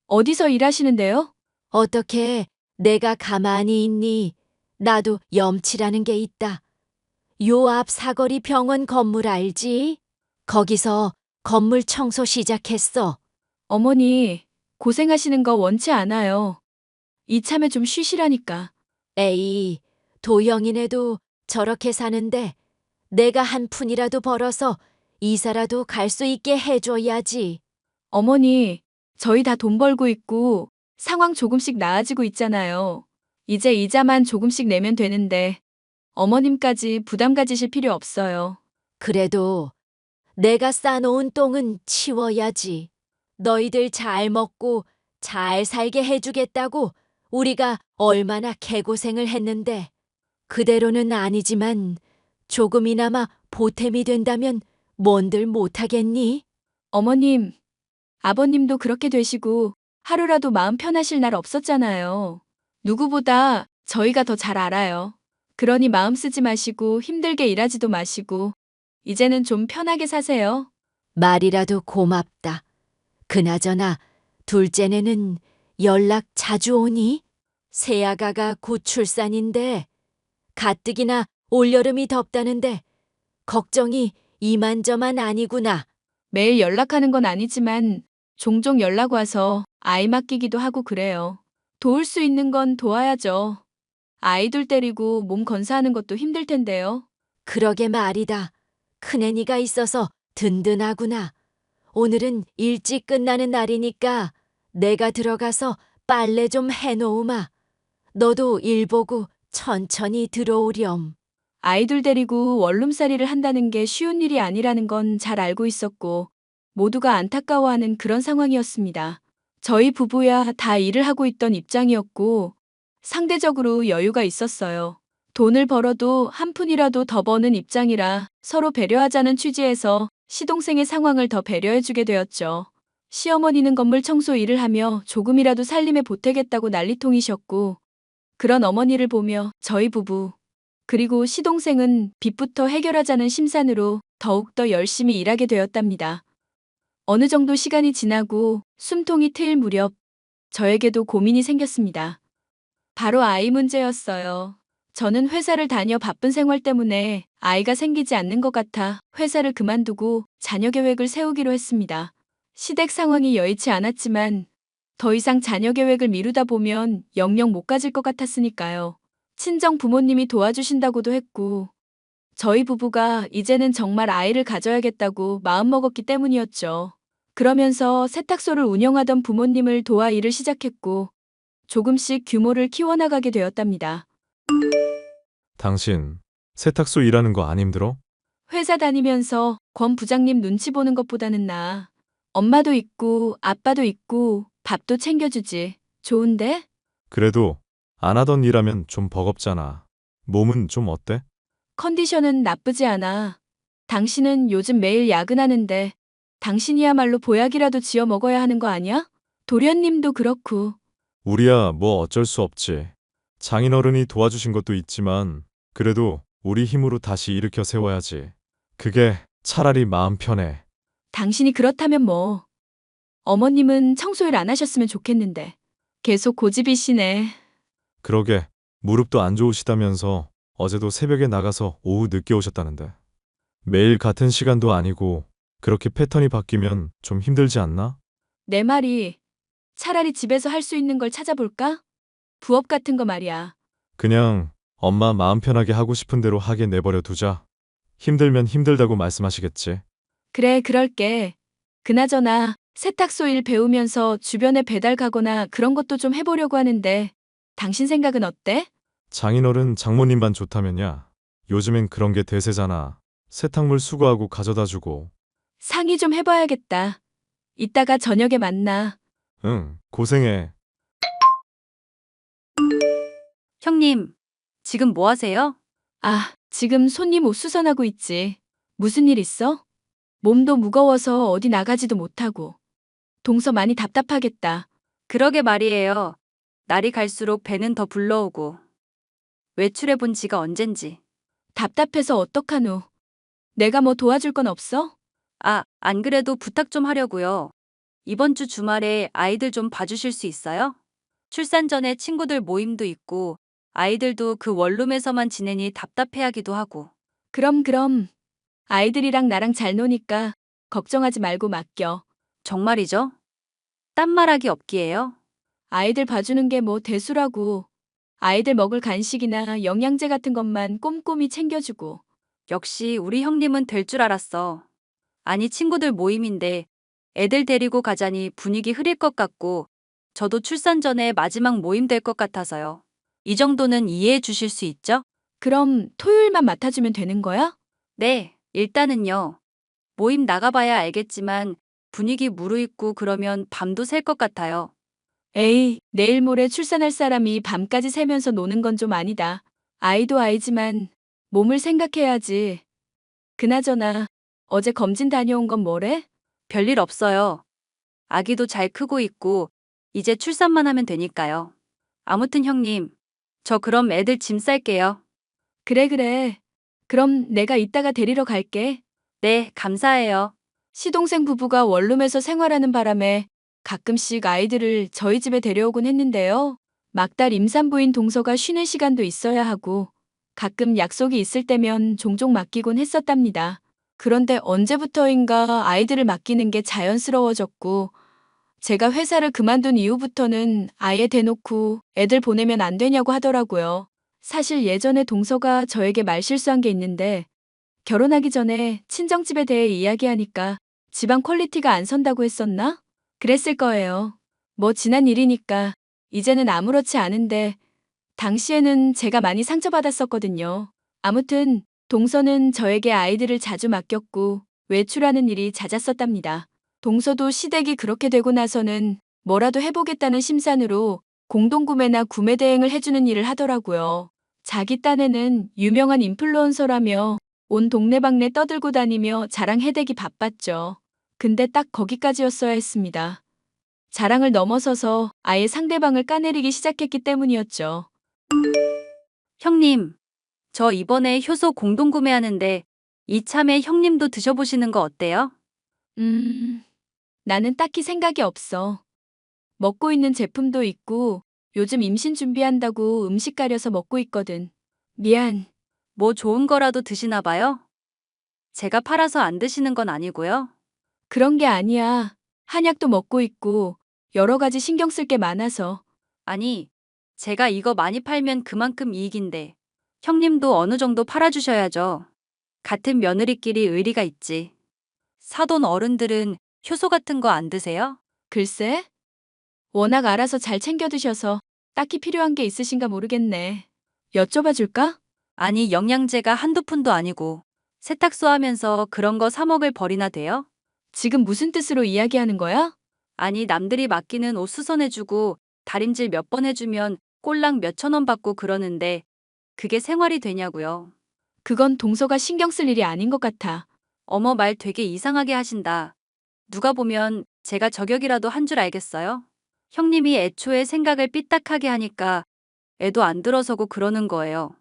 어디서 일하시는데요? 어떻게 내가 가만히 있니? 나도 염치라는 게 있다. 요 앞 사거리 병원 건물 알지? 거기서 건물 청소 시작했어. 어머니, 고생하시는 거 원치 않아요. 이참에 좀 쉬시라니까. 에이, 도영이네도 저렇게 사는데 내가 한 푼이라도 벌어서 이사라도 갈 수 있게 해줘야지. 어머니, 저희 다 돈 벌고 있고 상황 조금씩 나아지고 있잖아요. 이제 이자만 조금씩 내면 되는데 어머님까지 부담 가지실 필요 없어요. 그래도 내가 싸놓은 똥은 치워야지. 너희들 잘 먹고 잘 살게 해주겠다고 우리가 얼마나 개고생을 했는데 그대로는 아니지만 조금이나마 보탬이 된다면 뭔들 못하겠니? 어머님, 아버님도 그렇게 되시고 하루라도 마음 편하실 날 없었잖아요. 누구보다 저희가 더 잘 알아요. 그러니 마음 쓰지 마시고 힘들게 일하지도 마시고 이제는 좀 편하게 사세요. 말이라도 고맙다. 그나저나 둘째네는 연락 자주 오니? 새아가가 곧 출산인데 가뜩이나 올여름이 덥다는데 걱정이 이만저만 아니구나. 매일 연락하는 건 아니지만 종종 연락 와서 아이 맡기기도 하고 그래요. 도울 수 있는 건 도와야죠. 아이들 때리고 몸 건사하는 것도 힘들 텐데요. 그러게 말이다. 큰애니가 있어서 든든하구나. 오늘은 일찍 끝나는 날이니까 내가 들어가서 빨래 좀 해놓으마. 너도 일 보고 천천히 들어오렴. 아이들 데리고 원룸살이를 한다는 게 쉬운 일이 아니라는 건 잘 알고 있었고 모두가 안타까워하는 그런 상황이었습니다. 저희 부부야 다 일을 하고 있던 입장이었고 상대적으로 여유가 있었어요. 돈을 벌어도 한 푼이라도 더 버는 입장이라 서로 배려하자는 취지에서 시동생의 상황을 더 배려해주게 되었죠. 시어머니는 건물 청소 일을 하며 조금이라도 살림에 보태겠다고 난리통이셨고 그런 어머니를 보며 저희 부부 그리고 시동생은 빚부터 해결하자는 심산으로 더욱더 열심히 일하게 되었답니다. 어느 정도 시간이 지나고 숨통이 트일 무렵 저에게도 고민이 생겼습니다. 바로 아이 문제였어요. 저는 회사를 다녀 바쁜 생활 때문에 아이가 생기지 않는 것 같아 회사를 그만두고 자녀 계획을 세우기로 했습니다. 시댁 상황이 여의치 않았지만 더 이상 자녀 계획을 미루다 보면 영영 못 가질 것 같았으니까요. 친정 부모님이 도와주신다고도 했고, 저희 부부가 이제는 정말 아이를 가져야겠다고 마음먹었기 때문이었죠. 그러면서 세탁소를 운영하던 부모님을 도와 일을 시작했고, 조금씩 규모를 키워나가게 되었답니다. 당신 세탁소 일하는 거 안 힘들어? 회사 다니면서 권 부장님 눈치 보는 것보다는 나아. 엄마도 있고 아빠도 있고 밥도 챙겨주지. 좋은데? 그래도 안 하던 일하면 좀 버겁잖아. 몸은 좀 어때? 컨디션은 나쁘지 않아. 당신은 요즘 매일 야근하는데 당신이야말로 보약이라도 지어 먹어야 하는 거 아니야? 도련님도 그렇고. 우리야 뭐 어쩔 수 없지. 장인어른이 도와주신 것도 있지만 그래도 우리 힘으로 다시 일으켜 세워야지. 그게 차라리 마음 편해. 당신이 그렇다면 뭐. 어머님은 청소일 안 하셨으면 좋겠는데. 계속 고집이시네. 그러게 무릎도 안 좋으시다면서 어제도 새벽에 나가서 오후 늦게 오셨다는데. 매일 같은 시간도 아니고 그렇게 패턴이 바뀌면 좀 힘들지 않나? 내 말이 차라리 집에서 할 수 있는 걸 찾아볼까? 부업 같은 거 말이야. 그냥 엄마 마음 편하게 하고 싶은 대로 하게 내버려 두자. 힘들면 힘들다고 말씀하시겠지. 그래, 그럴게. 그나저나 세탁소 일 배우면서 주변에 배달 가거나 그런 것도 좀 해보려고 하는데 당신 생각은 어때? 장인어른 장모님만 좋다면야. 요즘엔 그런 게 대세잖아. 세탁물 수거하고 가져다 주고. 상의 좀 해봐야겠다. 이따가 저녁에 만나. 응, 고생해. 형님, 지금 뭐 하세요? 아, 지금 손님 옷 수선하고 있지. 무슨 일 있어? 몸도 무거워서 어디 나가지도 못하고. 동서 많이 답답하겠다. 그러게 말이에요. 날이 갈수록 배는 더 불러오고. 외출해 본 지가 언젠지. 답답해서 어떡하노. 내가 뭐 도와줄 건 없어? 아, 안 그래도 부탁 좀 하려고요. 이번 주 주말에 아이들 좀 봐주실 수 있어요? 출산 전에 친구들 모임도 있고, 아이들도 그 원룸에서만 지내니 답답해하기도 하고. 그럼. 아이들이랑 나랑 잘 노니까 걱정하지 말고 맡겨. 정말이죠? 딴 말하기 없기에요? 아이들 봐주는 게 뭐 대수라고. 아이들 먹을 간식이나 영양제 같은 것만 꼼꼼히 챙겨주고. 역시 우리 형님은 될 줄 알았어. 아니, 친구들 모임인데 애들 데리고 가자니 분위기 흐릴 것 같고, 저도 출산 전에 마지막 모임 될 것 같아서요. 이 정도는 이해해 주실 수 있죠? 그럼 토요일만 맡아주면 되는 거야? 네, 일단은요. 모임 나가봐야 알겠지만 분위기 무르익고 그러면 밤도 샐 것 같아요. 에이, 내일 모레 출산할 사람이 밤까지 새면서 노는 건 좀 아니다. 아이도 아이지만 몸을 생각해야지. 그나저나 어제 검진 다녀온 건 뭐래? 별일 없어요. 아기도 잘 크고 있고 이제 출산만 하면 되니까요. 아무튼 형님, 저 그럼 애들 짐 쌀게요. 그래. 그럼 내가 이따가 데리러 갈게. 네, 감사해요. 시동생 부부가 원룸에서 생활하는 바람에 가끔씩 아이들을 저희 집에 데려오곤 했는데요. 막달 임산부인 동서가 쉬는 시간도 있어야 하고 가끔 약속이 있을 때면 종종 맡기곤 했었답니다. 그런데 언제부터인가 아이들을 맡기는 게 자연스러워졌고 제가 회사를 그만둔 이후부터는 아예 대놓고 애들 보내면 안 되냐고 하더라고요. 사실 예전에 동서가 저에게 말실수한 게 있는데 결혼하기 전에 친정집에 대해 이야기하니까 집안 퀄리티가 안 선다고 했었나? 그랬을 거예요. 뭐 지난 일이니까 이제는 아무렇지 않은데 당시에는 제가 많이 상처받았었거든요. 아무튼 동서는 저에게 아이들을 자주 맡겼고 외출하는 일이 잦았었답니다. 동서도 시댁이 그렇게 되고 나서는 뭐라도 해보겠다는 심산으로 공동구매나 구매 대행을 해주는 일을 하더라고요. 자기 딴에는 유명한 인플루언서라며 온 동네방네 떠들고 다니며 자랑해대기 바빴죠. 근데 딱 거기까지였어야 했습니다. 자랑을 넘어서서 아예 상대방을 까내리기 시작했기 때문이었죠. 형님, 저 이번에 효소 공동구매하는데 이참에 형님도 드셔보시는 거 어때요? 나는 딱히 생각이 없어. 먹고 있는 제품도 있고 요즘 임신 준비한다고 음식 가려서 먹고 있거든. 미안. 뭐 좋은 거라도 드시나 봐요? 제가 팔아서 안 드시는 건 아니고요. 그런 게 아니야. 한약도 먹고 있고 여러 가지 신경 쓸 게 많아서. 아니, 제가 이거 많이 팔면 그만큼 이익인데 형님도 어느 정도 팔아주셔야죠. 같은 며느리끼리 의리가 있지. 사돈 어른들은 효소 같은 거 안 드세요? 글쎄, 워낙 알아서 잘 챙겨 드셔서 딱히 필요한 게 있으신가 모르겠네. 여쭤봐 줄까? 아니, 영양제가 한두 푼도 아니고 세탁소 하면서 그런 거 사 먹을 벌이나 돼요? 지금 무슨 뜻으로 이야기하는 거야? 아니, 남들이 맡기는 옷 수선해주고 다림질 몇 번 해주면 꼴랑 몇천 원 받고 그러는데 그게 생활이 되냐고요. 그건 동서가 신경 쓸 일이 아닌 것 같아. 어머, 말 되게 이상하게 하신다. 누가 보면 제가 저격이라도 한 줄 알겠어요? 형님이 애초에 생각을 삐딱하게 하니까 애도 안 들어서고 그러는 거예요.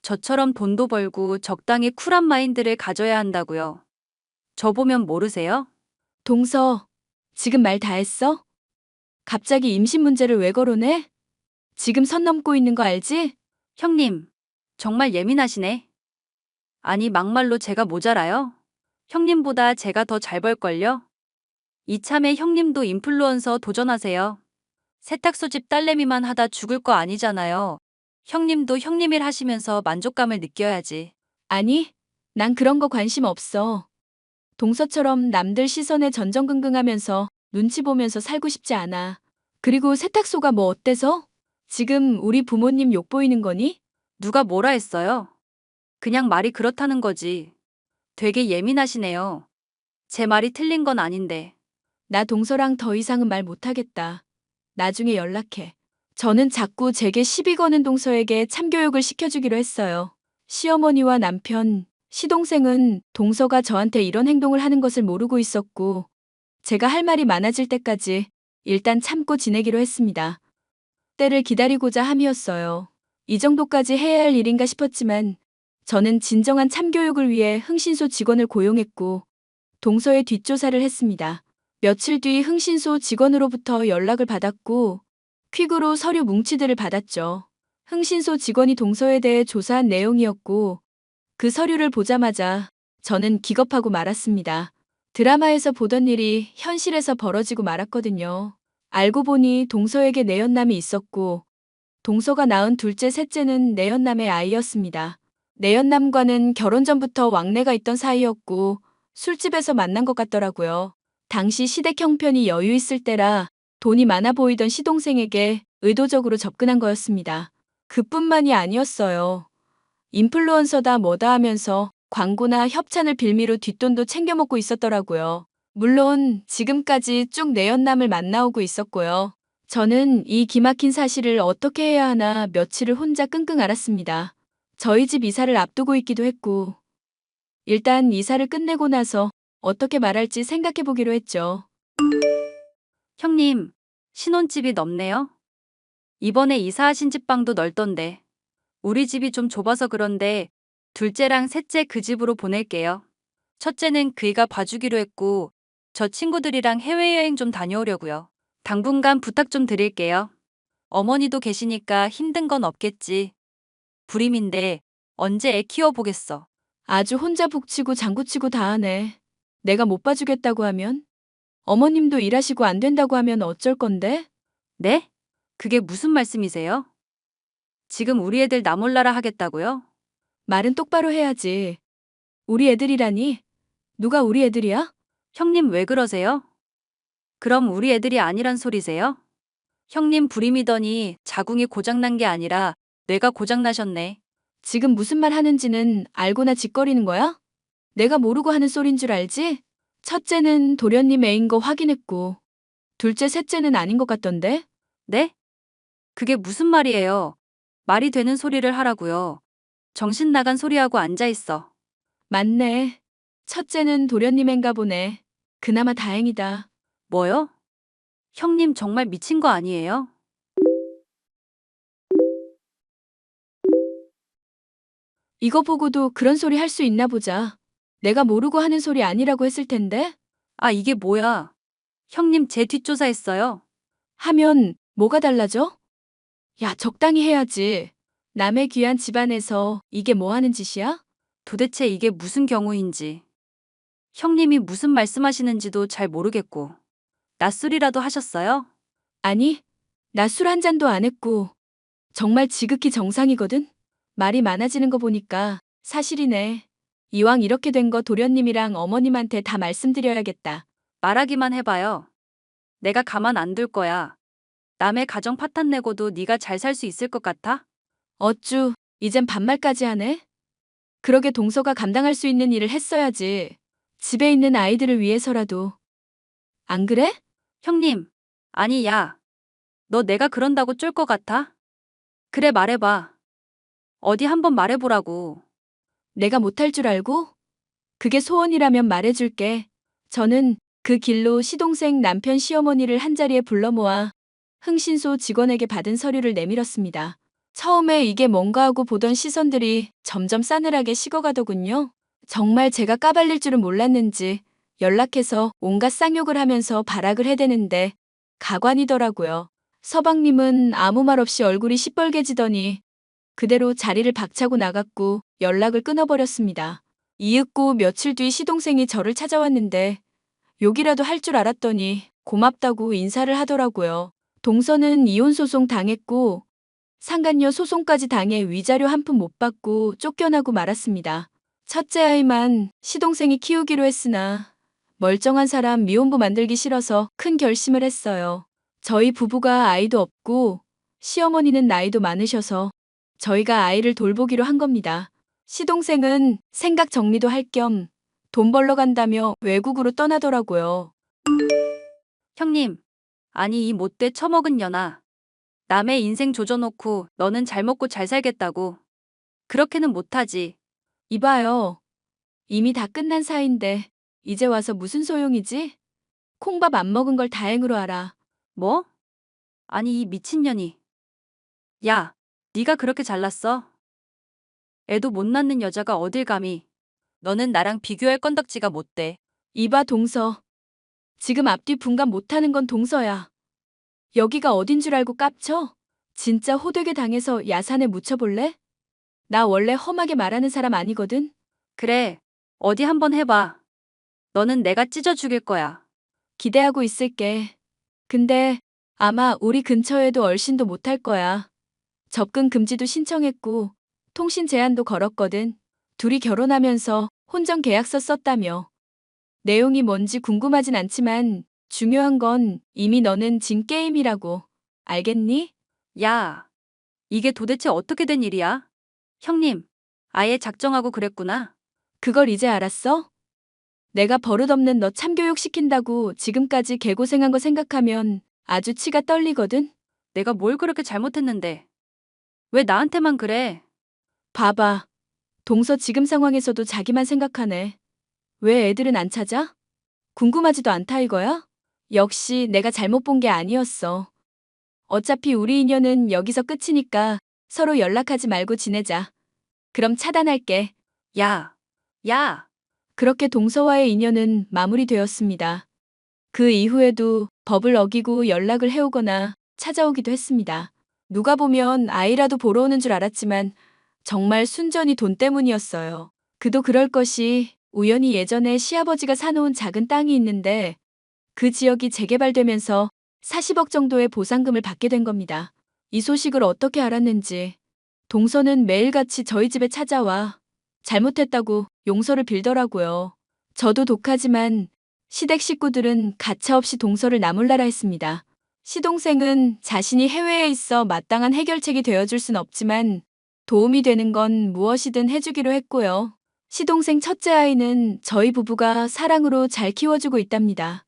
저처럼 돈도 벌고 적당히 쿨한 마인드를 가져야 한다고요. 저 보면 모르세요? 동서, 지금 말 다 했어? 갑자기 임신 문제를 왜 거론해? 지금 선 넘고 있는 거 알지? 형님, 정말 예민하시네. 아니, 막말로 제가 모자라요? 형님보다 제가 더 잘 벌걸요? 이참에 형님도 인플루언서 도전하세요. 세탁소 집 딸내미만 하다 죽을 거 아니잖아요. 형님도 형님 일 하시면서 만족감을 느껴야지. 아니, 난 그런 거 관심 없어. 동서처럼 남들 시선에 전전긍긍하면서 눈치 보면서 살고 싶지 않아. 그리고 세탁소가 뭐 어때서? 지금 우리 부모님 욕 보이는 거니? 누가 뭐라 했어요? 그냥 말이 그렇다는 거지. 되게 예민하시네요. 제 말이 틀린 건 아닌데. 나 동서랑 더 이상은 말 못하겠다. 나중에 연락해. 저는 자꾸 제게 시비 거는 동서에게 참교육을 시켜주기로 했어요. 시어머니와 남편, 시동생은 동서가 저한테 이런 행동을 하는 것을 모르고 있었고, 제가 할 말이 많아질 때까지 일단 참고 지내기로 했습니다. 때를 기다리고자 함이었어요. 이 정도까지 해야 할 일인가 싶었지만, 저는 진정한 참교육을 위해 흥신소 직원을 고용했고, 동서의 뒷조사를 했습니다. 며칠 뒤 흥신소 직원으로부터 연락을 받았고, 퀵으로 서류 뭉치들을 받았죠. 흥신소 직원이 동서에 대해 조사한 내용이었고, 그 서류를 보자마자 저는 기겁하고 말았습니다. 드라마에서 보던 일이 현실에서 벌어지고 말았거든요. 알고 보니 동서에게 내연남이 있었고, 동서가 낳은 둘째, 셋째는 내연남의 아이였습니다. 내연남과는 결혼 전부터 왕래가 있던 사이였고, 술집에서 만난 것 같더라고요. 당시 시댁 형편이 여유 있을 때라 돈이 많아 보이던 시동생에게 의도적으로 접근한 거였습니다. 그뿐만이 아니었어요. 인플루언서다 뭐다 하면서 광고나 협찬을 빌미로 뒷돈도 챙겨 먹고 있었더라고요. 물론 지금까지 쭉 내연남을 만나오고 있었고요. 저는 이 기막힌 사실을 어떻게 해야 하나 며칠을 혼자 끙끙 앓았습니다. 저희 집 이사를 앞두고 있기도 했고, 일단 이사를 끝내고 나서 어떻게 말할지 생각해 보기로 했죠. 형님, 신혼집이 넓네요. 이번에 이사하신 집 방도 넓던데. 우리 집이 좀 좁아서 그런데 둘째랑 셋째 그 집으로 보낼게요. 첫째는 그이가 봐주기로 했고 저 친구들이랑 해외여행 좀 다녀오려고요. 당분간 부탁 좀 드릴게요. 어머니도 계시니까 힘든 건 없겠지. 불임인데 언제 애 키워보겠어. 아주 혼자 북치고 장구치고 다 하네. 내가 못 봐주겠다고 하면? 어머님도 일하시고 안 된다고 하면 어쩔 건데? 네? 그게 무슨 말씀이세요? 지금 우리 애들 나 몰라라 하겠다고요? 말은 똑바로 해야지. 우리 애들이라니? 누가 우리 애들이야? 형님 왜 그러세요? 그럼 우리 애들이 아니란 소리세요? 형님 불임이더니 자궁이 고장난 게 아니라 뇌가 고장나셨네. 지금 무슨 말 하는지는 알고나 짓거리는 거야? 내가 모르고 하는 소린 줄 알지? 첫째는 도련님 애인 거 확인했고, 둘째, 셋째는 아닌 것 같던데? 네? 그게 무슨 말이에요? 말이 되는 소리를 하라고요. 정신 나간 소리하고 앉아있어. 맞네. 첫째는 도련님 애인가 보네. 그나마 다행이다. 뭐요? 형님 정말 미친 거 아니에요? 이거 보고도 그런 소리 할 수 있나 보자. 내가 모르고 하는 소리 아니라고 했을 텐데? 아, 이게 뭐야? 형님 제 뒷조사했어요. 하면 뭐가 달라져? 야, 적당히 해야지. 남의 귀한 집안에서 이게 뭐 하는 짓이야? 도대체 이게 무슨 경우인지. 형님이 무슨 말씀하시는지도 잘 모르겠고. 낯술이라도 하셨어요? 아니, 나 술 한 잔도 안 했고 정말 지극히 정상이거든? 말이 많아지는 거 보니까 사실이네. 이왕 이렇게 된 거 도련님이랑 어머님한테 다 말씀드려야겠다. 말하기만 해봐요. 내가 가만 안 둘 거야. 남의 가정 파탄 내고도 네가 잘 살 수 있을 것 같아? 어쭈, 이젠 반말까지 하네? 그러게 동서가 감당할 수 있는 일을 했어야지. 집에 있는 아이들을 위해서라도. 안 그래? 형님, 아니 야. 너 내가 그런다고 쫄 것 같아? 그래 말해봐. 어디 한번 말해보라고. 내가 못할 줄 알고? 그게 소원이라면 말해줄게. 저는 그 길로 시동생 남편 시어머니를 한자리에 불러 모아 흥신소 직원에게 받은 서류를 내밀었습니다. 처음에 이게 뭔가 하고 보던 시선들이 점점 싸늘하게 식어가더군요. 정말 제가 까발릴 줄은 몰랐는지 연락해서 온갖 쌍욕을 하면서 발악을 해대는데 가관이더라고요. 서방님은 아무 말 없이 얼굴이 시뻘개지더니 그대로 자리를 박차고 나갔고 연락을 끊어버렸습니다. 이윽고 며칠 뒤 시동생이 저를 찾아왔는데 욕이라도 할 줄 알았더니 고맙다고 인사를 하더라고요. 동서는 이혼소송 당했고 상간녀 소송까지 당해 위자료 한 푼 못 받고 쫓겨나고 말았습니다. 첫째 아이만 시동생이 키우기로 했으나 멀쩡한 사람 미혼부 만들기 싫어서 큰 결심을 했어요. 저희 부부가 아이도 없고 시어머니는 나이도 많으셔서 저희가 아이를 돌보기로 한 겁니다. 시동생은 생각 정리도 할 겸 돈 벌러 간다며 외국으로 떠나더라고요. 형님, 아니 이 못돼 처먹은 년아. 남의 인생 조져놓고 너는 잘 먹고 잘 살겠다고. 그렇게는 못하지. 이봐요. 이미 다 끝난 사이인데 이제 와서 무슨 소용이지? 콩밥 안 먹은 걸 다행으로 알아. 뭐? 아니 이 미친년이. 야, 네가 그렇게 잘났어? 애도 못 낳는 여자가 어딜 감히. 너는 나랑 비교할 건덕지가 못 돼. 이봐 동서. 지금 앞뒤 분간 못하는 건 동서야. 여기가 어딘 줄 알고 깝쳐? 진짜 호되게 당해서 야산에 묻혀볼래? 나 원래 험하게 말하는 사람 아니거든? 그래, 어디 한번 해봐. 너는 내가 찢어 죽일 거야. 기대하고 있을게. 근데 아마 우리 근처에도 얼씬도 못할 거야. 접근 금지도 신청했고 통신 제한도 걸었거든. 둘이 결혼하면서 혼전 계약서 썼다며. 내용이 뭔지 궁금하진 않지만 중요한 건 이미 너는 진 게임이라고. 알겠니? 야, 이게 도대체 어떻게 된 일이야? 형님, 아예 작정하고 그랬구나. 그걸 이제 알았어? 내가 버릇없는 너 참교육 시킨다고 지금까지 개고생한 거 생각하면 아주 치가 떨리거든? 내가 뭘 그렇게 잘못했는데. 왜 나한테만 그래? 봐봐. 동서 지금 상황에서도 자기만 생각하네. 왜 애들은 안 찾아? 궁금하지도 않다 이거야? 역시 내가 잘못 본 게 아니었어. 어차피 우리 인연은 여기서 끝이니까 서로 연락하지 말고 지내자. 그럼 차단할게. 야, 야. 그렇게 동서와의 인연은 마무리되었습니다. 그 이후에도 법을 어기고 연락을 해오거나 찾아오기도 했습니다. 누가 보면 아이라도 보러 오는 줄 알았지만 정말 순전히 돈 때문이었어요. 그도 그럴 것이 우연히 예전에 시아버지가 사놓은 작은 땅이 있는데 그 지역이 재개발되면서 40억 정도의 보상금을 받게 된 겁니다. 이 소식을 어떻게 알았는지 동서는 매일같이 저희 집에 찾아와 잘못했다고 용서를 빌더라고요. 저도 독하지만 시댁 식구들은 가차없이 동서를 나몰라라 했습니다. 시동생은 자신이 해외에 있어 마땅한 해결책이 되어줄 순 없지만 도움이 되는 건 무엇이든 해주기로 했고요. 시동생 첫째 아이는 저희 부부가 사랑으로 잘 키워주고 있답니다.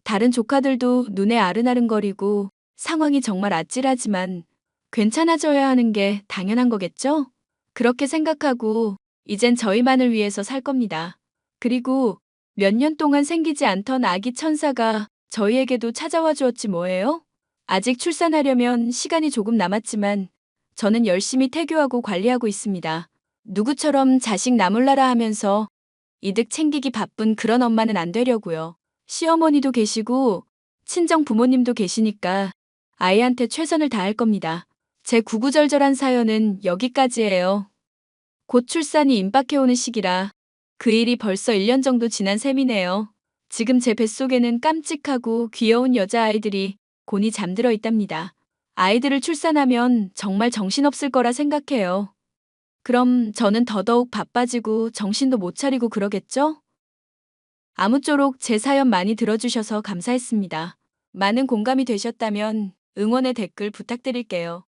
다른 조카들도 눈에 아른아른거리고 상황이 정말 아찔하지만 괜찮아져야 하는 게 당연한 거겠죠? 그렇게 생각하고 이젠 저희만을 위해서 살 겁니다. 그리고 몇 년 동안 생기지 않던 아기 천사가 저희에게도 찾아와 주었지 뭐예요? 아직 출산하려면 시간이 조금 남았지만 저는 열심히 태교하고 관리하고 있습니다. 누구처럼 자식 나몰라라 하면서 이득 챙기기 바쁜 그런 엄마는 안 되려고요. 시어머니도 계시고 친정 부모님도 계시니까 아이한테 최선을 다할 겁니다. 제 구구절절한 사연은 여기까지예요. 곧 출산이 임박해오는 시기라 그 일이 벌써 1년 정도 지난 셈이네요. 지금 제 뱃속에는 깜찍하고 귀여운 여자아이들이 곤히 잠들어 있답니다. 아이들을 출산하면 정말 정신없을 거라 생각해요. 그럼 저는 더더욱 바빠지고 정신도 못 차리고 그러겠죠? 아무쪼록 제 사연 많이 들어주셔서 감사했습니다. 많은 공감이 되셨다면 응원의 댓글 부탁드릴게요.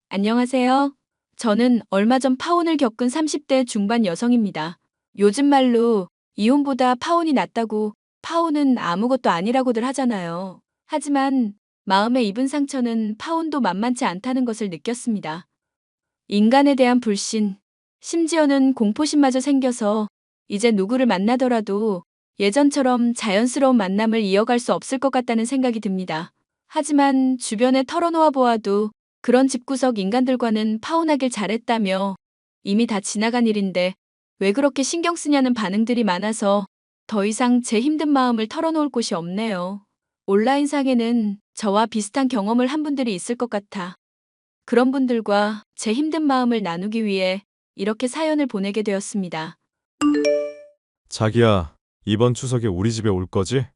안녕하세요. 저는 얼마 전 파혼을 겪은 30대 중반 여성입니다. 요즘 말로 이혼보다 파혼이 낫다고, 파혼은 아무것도 아니라고들 하잖아요. 하지만 마음에 입은 상처는 파혼도 만만치 않다는 것을 느꼈습니다. 인간에 대한 불신, 심지어는 공포심마저 생겨서 이제 누구를 만나더라도 예전처럼 자연스러운 만남을 이어갈 수 없을 것 같다는 생각이 듭니다. 하지만 주변에 털어놓아 보아도 그런 집구석 인간들과는 파혼하길 잘했다며 이미 다 지나간 일인데 왜 그렇게 신경 쓰냐는 반응들이 많아서 더 이상 제 힘든 마음을 털어놓을 곳이 없네요. 온라인상에는 저와 비슷한 경험을 한 분들이 있을 것 같아 그런 분들과 제 힘든 마음을 나누기 위해 이렇게 사연을 보내게 되었습니다. 자기야, 이번 추석에 우리 집에 올 거지?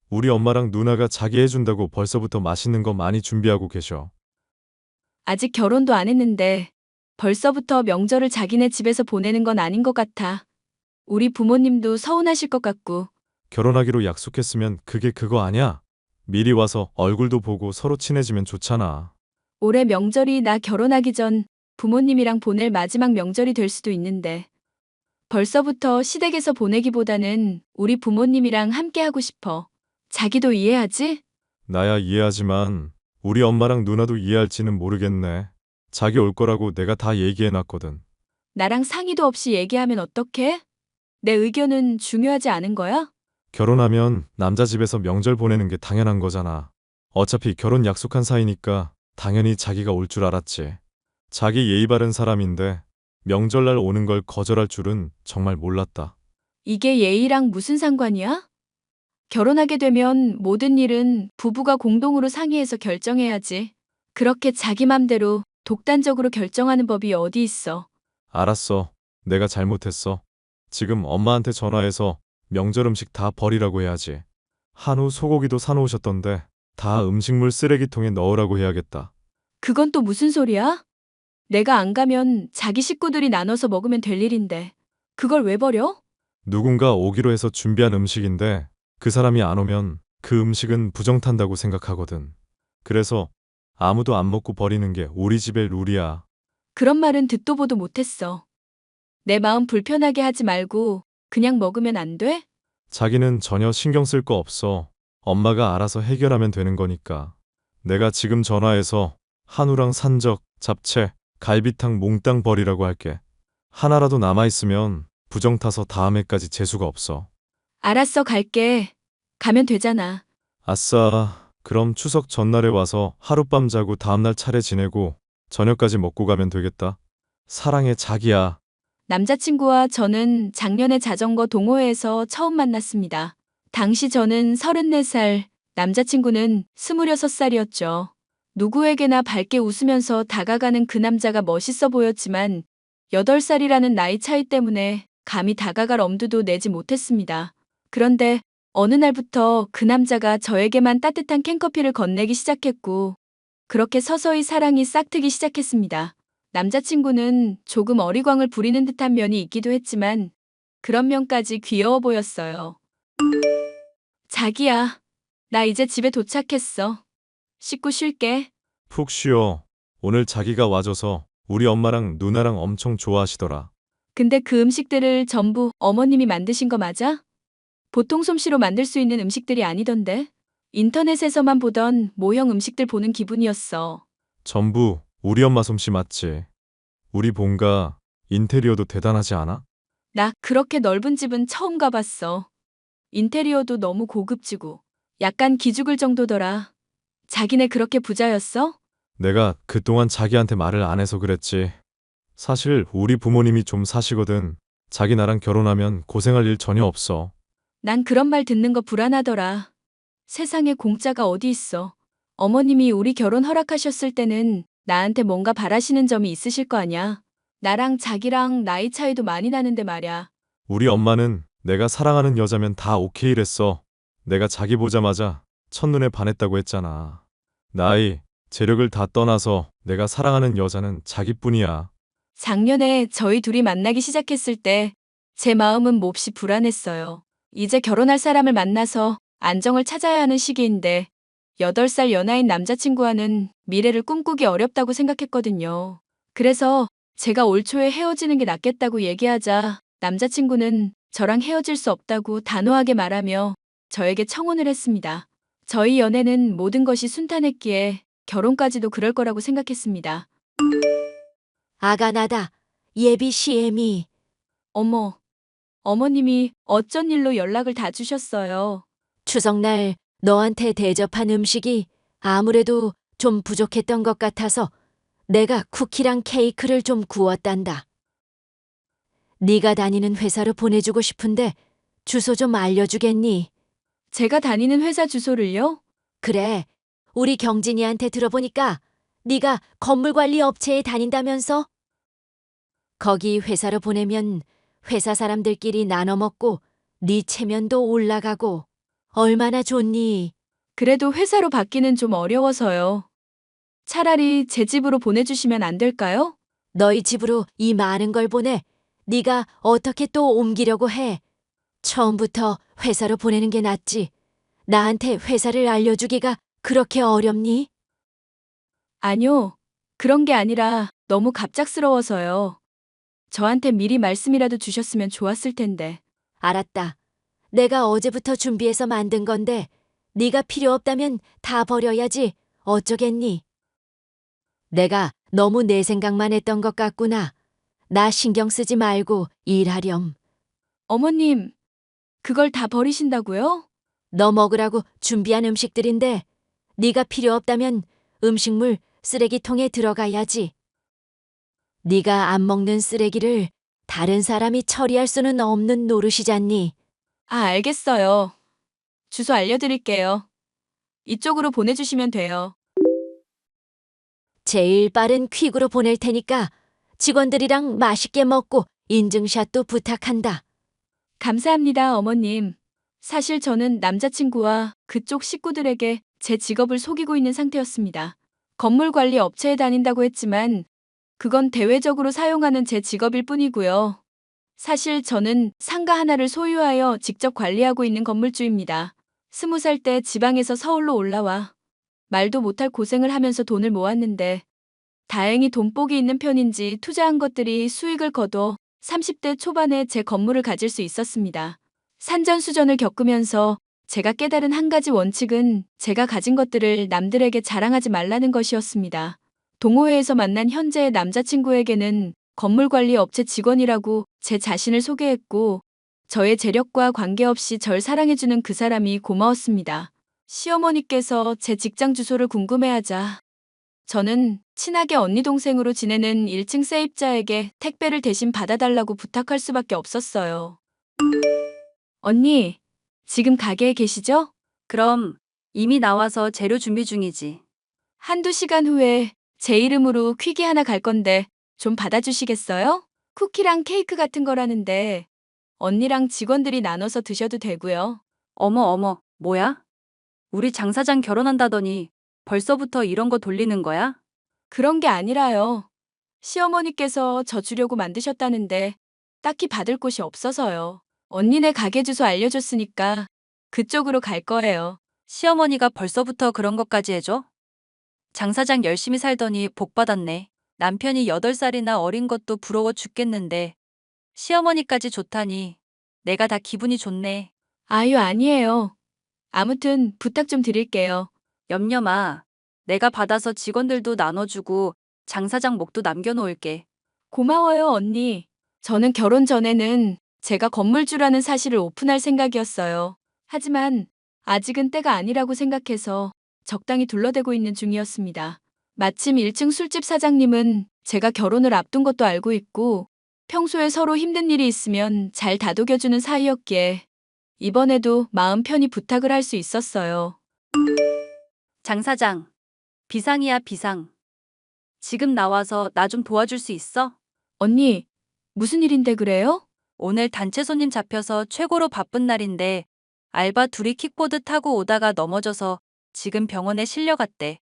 우리 엄마랑 누나가 자기 해준다고 벌써부터 맛있는 거 많이 준비하고 계셔. 아직 결혼도 안 했는데 벌써부터 명절을 자기네 집에서 보내는 건 아닌 것 같아. 우리 부모님도 서운하실 것 같고. 결혼하기로 약속했으면 그게 그거 아냐? 미리 와서 얼굴도 보고 서로 친해지면 좋잖아. 올해 명절이 나 결혼하기 전 부모님이랑 보낼 마지막 명절이 될 수도 있는데 벌써부터 시댁에서 보내기보다는 우리 부모님이랑 함께 하고 싶어. 자기도 이해하지? 나야 이해하지만 우리 엄마랑 누나도 이해할지는 모르겠네. 자기 올 거라고 내가 다 얘기해놨거든. 나랑 상의도 없이 얘기하면 어떡해? 내 의견은 중요하지 않은 거야? 결혼하면 남자 집에서 명절 보내는 게 당연한 거잖아. 어차피 결혼 약속한 사이니까 당연히 자기가 올 줄 알았지. 자기 예의 바른 사람인데 명절날 오는 걸 거절할 줄은 정말 몰랐다. 이게 예의랑 무슨 상관이야? 결혼하게 되면 모든 일은 부부가 공동으로 상의해서 결정해야지. 그렇게 자기 맘대로 독단적으로 결정하는 법이 어디 있어. 알았어. 내가 잘못했어. 지금 엄마한테 전화해서 명절 음식 다 버리라고 해야지. 한우 소고기도 사놓으셨던데 다 음식물 쓰레기통에 넣으라고 해야겠다. 그건 또 무슨 소리야? 내가 안 가면 자기 식구들이 나눠서 먹으면 될 일인데. 그걸 왜 버려? 누군가 오기로 해서 준비한 음식인데 그 사람이 안 오면 그 음식은 부정탄다고 생각하거든. 그래서 아무도 안 먹고 버리는 게 우리 집의 룰이야. 그런 말은 듣도 보도 못했어. 내 마음 불편하게 하지 말고 그냥 먹으면 안 돼? 자기는 전혀 신경 쓸 거 없어. 엄마가 알아서 해결하면 되는 거니까. 내가 지금 전화해서 한우랑 산적, 잡채, 갈비탕 몽땅 버리라고 할게. 하나라도 남아있으면 부정타서 다음에까지 재수가 없어. 알았어, 갈게. 가면 되잖아. 아싸, 그럼 추석 전날에 와서 하룻밤 자고 다음날 차례 지내고 저녁까지 먹고 가면 되겠다. 사랑해, 자기야. 남자친구와 저는 작년에 자전거 동호회에서 처음 만났습니다. 당시 저는 34살, 남자친구는 26살이었죠. 누구에게나 밝게 웃으면서 다가가는 그 남자가 멋있어 보였지만 8살이라는 나이 차이 때문에 감히 다가갈 엄두도 내지 못했습니다. 그런데 어느 날부터 그 남자가 저에게만 따뜻한 캔커피를 건네기 시작했고 그렇게 서서히 사랑이 싹트기 시작했습니다. 남자친구는 조금 어리광을 부리는 듯한 면이 있기도 했지만 그런 면까지 귀여워 보였어요. 자기야, 나 이제 집에 도착했어. 씻고 쉴게. 푹 쉬어. 오늘 자기가 와줘서 우리 엄마랑 누나랑 엄청 좋아하시더라. 근데 그 음식들을 전부 어머님이 만드신 거 맞아? 보통 솜씨로 만들 수 있는 음식들이 아니던데. 인터넷에서만 보던 모형 음식들 보는 기분이었어. 전부 우리 엄마 솜씨 맞지? 우리 본가 인테리어도 대단하지 않아? 나 그렇게 넓은 집은 처음 가봤어. 인테리어도 너무 고급지고 약간 기죽을 정도더라. 자기네 그렇게 부자였어? 내가 그동안 자기한테 말을 안 해서 그랬지. 사실 우리 부모님이 좀 사시거든. 자기 나랑 결혼하면 고생할 일 전혀 없어. 난 그런 말 듣는 거 불안하더라. 세상에 공짜가 어디 있어. 어머님이 우리 결혼 허락하셨을 때는 나한테 뭔가 바라시는 점이 있으실 거 아냐. 나랑 자기랑 나이 차이도 많이 나는데 말야. 우리 엄마는 내가 사랑하는 여자면 다 오케이랬어. 내가 자기 보자마자 첫눈에 반했다고 했잖아. 나이, 재력을 다 떠나서 내가 사랑하는 여자는 자기뿐이야. 작년에 저희 둘이 만나기 시작했을 때 제 마음은 몹시 불안했어요. 이제 결혼할 사람을 만나서 안정을 찾아야 하는 시기인데 8살 연하인 남자친구와는 미래를 꿈꾸기 어렵다고 생각했거든요. 그래서 제가 올 초에 헤어지는 게 낫겠다고 얘기하자 남자친구는 저랑 헤어질 수 없다고 단호하게 말하며 저에게 청혼을 했습니다. 저희 연애는 모든 것이 순탄했기에 결혼까지도 그럴 거라고 생각했습니다. 아가나다. 예비 시엠이. 어머, 어머님이 어쩐 일로 연락을 다 주셨어요. 추석날 너한테 대접한 음식이 아무래도 좀 부족했던 것 같아서 내가 쿠키랑 케이크를 좀 구웠단다. 네가 다니는 회사로 보내주고 싶은데 주소 좀 알려주겠니? 제가 다니는 회사 주소를요? 그래, 우리 경진이한테 들어보니까 네가 건물관리 업체에 다닌다면서? 거기 회사로 보내면 회사 사람들끼리 나눠 먹고 네 체면도 올라가고 얼마나 좋니? 그래도 회사로 받기는 좀 어려워서요. 차라리 제 집으로 보내주시면 안 될까요? 너희 집으로 이 많은 걸 보내 네가 어떻게 또 옮기려고 해? 처음부터 회사로 보내는 게 낫지. 나한테 회사를 알려주기가 그렇게 어렵니? 아니요. 그런 게 아니라 너무 갑작스러워서요. 저한테 미리 말씀이라도 주셨으면 좋았을 텐데. 알았다. 내가 어제부터 준비해서 만든 건데 네가 필요 없다면 다 버려야지. 어쩌겠니? 내가 너무 내 생각만 했던 것 같구나. 나 신경 쓰지 말고 일하렴. 어머님, 그걸 다 버리신다고요? 너 먹으라고 준비한 음식들인데 네가 필요 없다면 음식물 쓰레기통에 들어가야지. 네가 안 먹는 쓰레기를 다른 사람이 처리할 수는 없는 노릇이잖니. 아, 알겠어요. 주소 알려드릴게요. 이쪽으로 보내주시면 돼요. 제일 빠른 퀵으로 보낼 테니까 직원들이랑 맛있게 먹고 인증샷도 부탁한다. 감사합니다, 어머님. 사실 저는 남자친구와 그쪽 식구들에게 제 직업을 속이고 있는 상태였습니다. 건물 관리 업체에 다닌다고 했지만 그건 대외적으로 사용하는 제 직업일 뿐이고요. 사실 저는 상가 하나를 소유하여 직접 관리하고 있는 건물주입니다. 20살 때 지방에서 서울로 올라와 말도 못할 고생을 하면서 돈을 모았는데 다행히 돈복이 있는 편인지 투자한 것들이 수익을 거둬 30대 초반에 제 건물을 가질 수 있었습니다. 산전수전을 겪으면서 제가 깨달은 한 가지 원칙은 제가 가진 것들을 남들에게 자랑하지 말라는 것이었습니다. 동호회에서 만난 현재의 남자친구에게는 건물관리 업체 직원이라고 제 자신을 소개했고 저의 재력과 관계없이 절 사랑해주는 그 사람이 고마웠습니다. 시어머니께서 제 직장 주소를 궁금해하자 저는 친하게 언니 동생으로 지내는 1층 세입자에게 택배를 대신 받아달라고 부탁할 수밖에 없었어요. 언니, 지금 가게에 계시죠? 그럼 이미 나와서 재료 준비 중이지. 한두 시간 후에 제 이름으로 퀵이 하나 갈 건데 좀 받아주시겠어요? 쿠키랑 케이크 같은 거라는데 언니랑 직원들이 나눠서 드셔도 되고요. 어머, 뭐야? 우리 장 사장 결혼한다더니 벌써부터 이런 거 돌리는 거야? 그런 게 아니라요. 시어머니께서 저 주려고 만드셨다는데 딱히 받을 곳이 없어서요. 언니네 가게 주소 알려줬으니까 그쪽으로 갈 거예요. 시어머니가 벌써부터 그런 것까지 해줘? 장 사장 열심히 살더니 복 받았네. 남편이 8살이나 어린 것도 부러워 죽겠는데 시어머니까지 좋다니 내가 다 기분이 좋네. 아유, 아니에요. 아무튼 부탁 좀 드릴게요. 염려마. 내가 받아서 직원들도 나눠주고 장 사장 목도 남겨놓을게. 고마워요, 언니. 저는 결혼 전에는 제가 건물주라는 사실을 오픈할 생각이었어요. 하지만 아직은 때가 아니라고 생각해서 적당히 둘러대고 있는 중이었습니다. 마침 1층 술집 사장님은 제가 결혼을 앞둔 것도 알고 있고 평소에 서로 힘든 일이 있으면 잘 다독여주는 사이였기에 이번에도 마음 편히 부탁을 할 수 있었어요. 장 사장, 비상이야, 비상. 지금 나와서 나 좀 도와줄 수 있어? 언니, 무슨 일인데 그래요? 오늘 단체 손님 잡혀서 최고로 바쁜 날인데 알바 둘이 킥보드 타고 오다가 넘어져서 지금 병원에 실려갔대.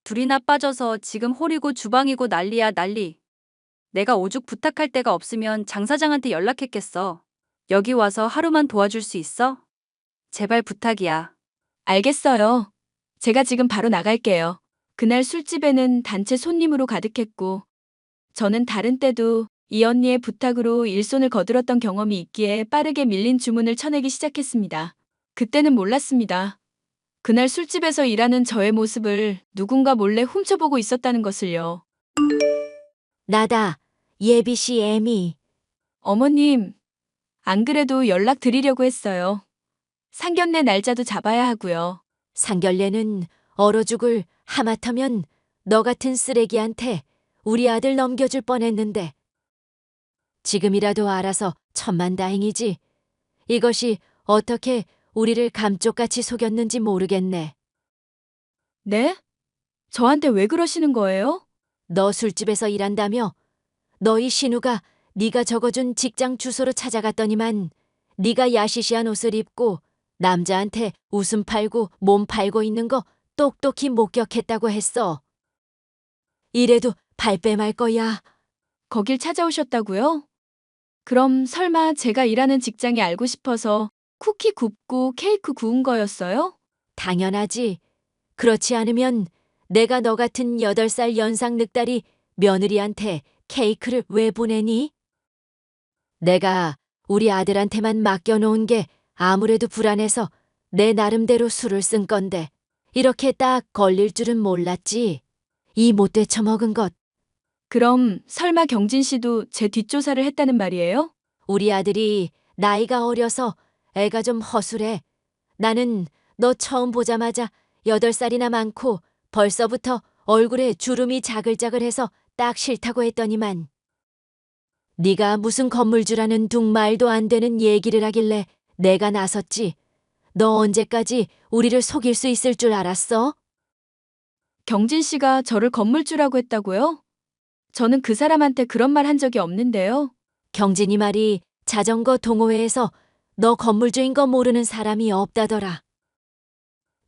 둘이나 빠져서 지금 홀이고 주방이고 난리야, 난리. 내가 오죽 부탁할 데가 없으면 장 사장한테 연락했겠어. 여기 와서 하루만 도와줄 수 있어? 제발 부탁이야. 알겠어요. 제가 지금 바로 나갈게요. 그날 술집에는 단체 손님으로 가득했고 저는 다른 때도 이 언니의 부탁으로 일손을 거들었던 경험이 있기에 빠르게 밀린 주문을 쳐내기 시작했습니다. 그때는 몰랐습니다. 그날 술집에서 일하는 저의 모습을 누군가 몰래 훔쳐보고 있었다는 것을요. 나다. 예비씨 애미. 어머님, 안 그래도 연락드리려고 했어요. 상견례 날짜도 잡아야 하고요. 상견례는 얼어 죽을 하마터면 너 같은 쓰레기한테 우리 아들 넘겨줄 뻔했는데. 지금이라도 알아서 천만다행이지. 이것이 어떻게 우리를 감쪽같이 속였는지 모르겠네. 네? 저한테 왜 그러시는 거예요? 너 술집에서 일한다며? 너희 신우가 네가 적어준 직장 주소로 찾아갔더니만 네가 야시시한 옷을 입고 남자한테 웃음 팔고 몸 팔고 있는 거 똑똑히 목격했다고 했어. 이래도 발뺌할 거야. 거길 찾아오셨다고요? 그럼 설마 제가 일하는 직장이 알고 싶어서 쿠키 굽고 케이크 구운 거였어요? 당연하지. 그렇지 않으면 내가 너 같은 8살 연상 늑다리 며느리한테 케이크를 왜 보내니? 내가 우리 아들한테만 맡겨놓은 게 아무래도 불안해서 내 나름대로 수를 쓴 건데 이렇게 딱 걸릴 줄은 몰랐지. 이 못돼 처먹은 것. 그럼 설마 경진 씨도 제 뒷조사를 했다는 말이에요? 우리 아들이 나이가 어려서 애가 좀 허술해. 나는 너 처음 보자마자 8살이나 많고 벌써부터 얼굴에 주름이 자글자글해서 딱 싫다고 했더니만 네가 무슨 건물주라는 둥말도 안 되는 얘기를 하길래 내가 나섰지. 너 언제까지 우리를 속일 수 있을 줄 알았어? 경진 씨가 저를 건물주라고 했다고요? 저는 그 사람한테 그런 말 한 적이 없는데요. 경진이 말이 자전거 동호회에서 너 건물주인 거 모르는 사람이 없다더라.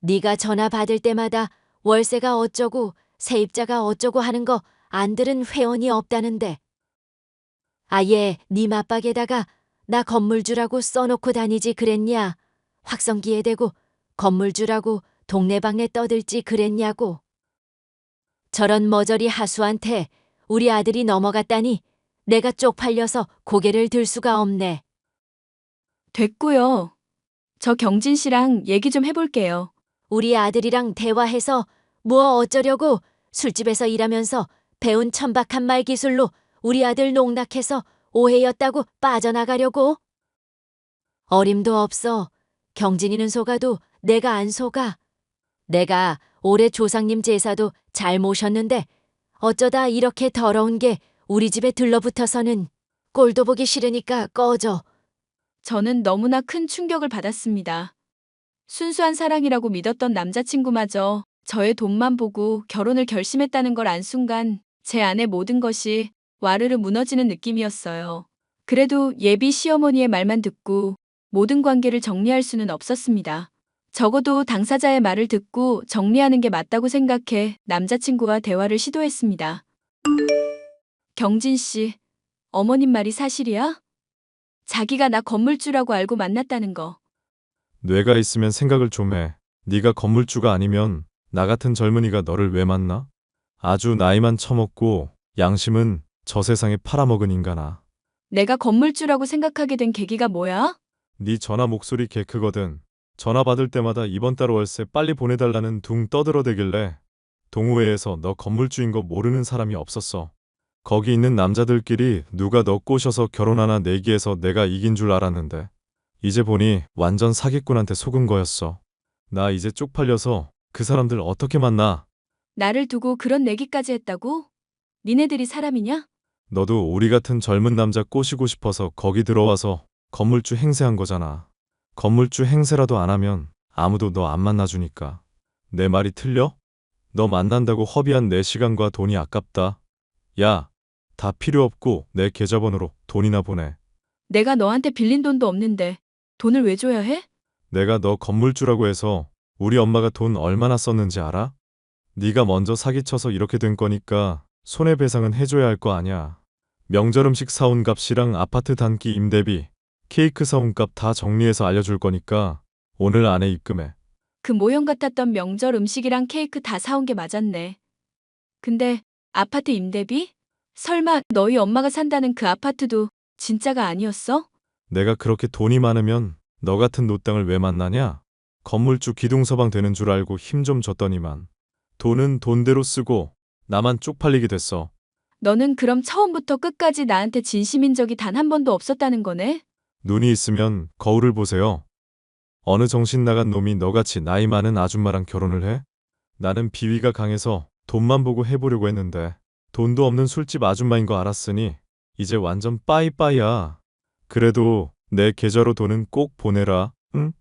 네가 전화 받을 때마다 월세가 어쩌고 세입자가 어쩌고 하는 거 안 들은 회원이 없다는데. 아예 네 맞박에다가 나 건물주라고 써놓고 다니지 그랬냐? 확성기에 대고 건물주라고 동네방네 떠들지 그랬냐고. 저런 머저리 하수한테 우리 아들이 넘어갔다니 내가 쪽팔려서 고개를 들 수가 없네. 됐고요. 저 경진 씨랑 얘기 좀 해볼게요. 우리 아들이랑 대화해서 뭐 어쩌려고 술집에서 일하면서 배운 천박한 말 기술로 우리 아들 농락해서 오해였다고 빠져나가려고? 어림도 없어. 경진이는 속아도 내가 안 속아. 내가 올해 조상님 제사도 잘 모셨는데 어쩌다 이렇게 더러운 게 우리 집에 들러붙어서는 꼴도 보기 싫으니까 꺼져. 저는 너무나 큰 충격을 받았습니다. 순수한 사랑이라고 믿었던 남자친구마저 저의 돈만 보고 결혼을 결심했다는 걸 안 순간 제 안의 모든 것이 와르르 무너지는 느낌이었어요. 그래도 예비 시어머니의 말만 듣고 모든 관계를 정리할 수는 없었습니다. 적어도 당사자의 말을 듣고 정리하는 게 맞다고 생각해 남자친구와 대화를 시도했습니다. 경진 씨, 어머님 말이 사실이야? 자기가 나 건물주라고 알고 만났다는 거. 뇌가 있으면 생각을 좀 해. 네가 건물주가 아니면 나 같은 젊은이가 너를 왜 만나? 아주 나이만 처먹고 양심은 저 세상에 팔아먹은 인간아. 내가 건물주라고 생각하게 된 계기가 뭐야? 네 전화 목소리 개 크거든. 전화 받을 때마다 이번 달 월세 빨리 보내달라는 둥 떠들어대길래 동호회에서 너 건물주인 거 모르는 사람이 없었어. 거기 있는 남자들끼리 누가 너 꼬셔서 결혼하나 내기해서 내가 이긴 줄 알았는데 이제 보니 완전 사기꾼한테 속은 거였어. 나 이제 쪽팔려서 그 사람들 어떻게 만나? 나를 두고 그런 내기까지 했다고? 니네들이 사람이냐? 너도 우리 같은 젊은 남자 꼬시고 싶어서 거기 들어와서 건물주 행세한 거잖아. 건물주 행세라도 안 하면 아무도 너 안 만나주니까. 내 말이 틀려? 너 만난다고 허비한 내 시간과 돈이 아깝다. 야, 다 필요 없고 내 계좌번호로 돈이나 보내. 내가 너한테 빌린 돈도 없는데 돈을 왜 줘야 해? 내가 너 건물주라고 해서 우리 엄마가 돈 얼마나 썼는지 알아? 네가 먼저 사기쳐서 이렇게 된 거니까 손해배상은 해줘야 할 거 아냐. 명절 음식 사온 값이랑 아파트 단기 임대비, 케이크 사온 값 다 정리해서 알려줄 거니까 오늘 안에 입금해. 그 모형 같았던 명절 음식이랑 케이크 다 사온 게 맞았네. 근데 아파트 임대비? 설마 너희 엄마가 산다는 그 아파트도 진짜가 아니었어? 내가 그렇게 돈이 많으면 너 같은 노땅을 왜 만나냐? 건물주 기둥서방 되는 줄 알고 힘 좀 줬더니만 돈은 돈대로 쓰고 나만 쪽팔리게 됐어. 너는 그럼 처음부터 끝까지 나한테 진심인 적이 단 한 번도 없었다는 거네? 눈이 있으면 거울을 보세요. 어느 정신 나간 놈이 너같이 나이 많은 아줌마랑 결혼을 해? 나는 비위가 강해서 돈만 보고 해보려고 했는데 돈도 없는 술집 아줌마인 거 알았으니 이제 완전 빠이빠이야. 그래도 내 계좌로 돈은 꼭 보내라. 응?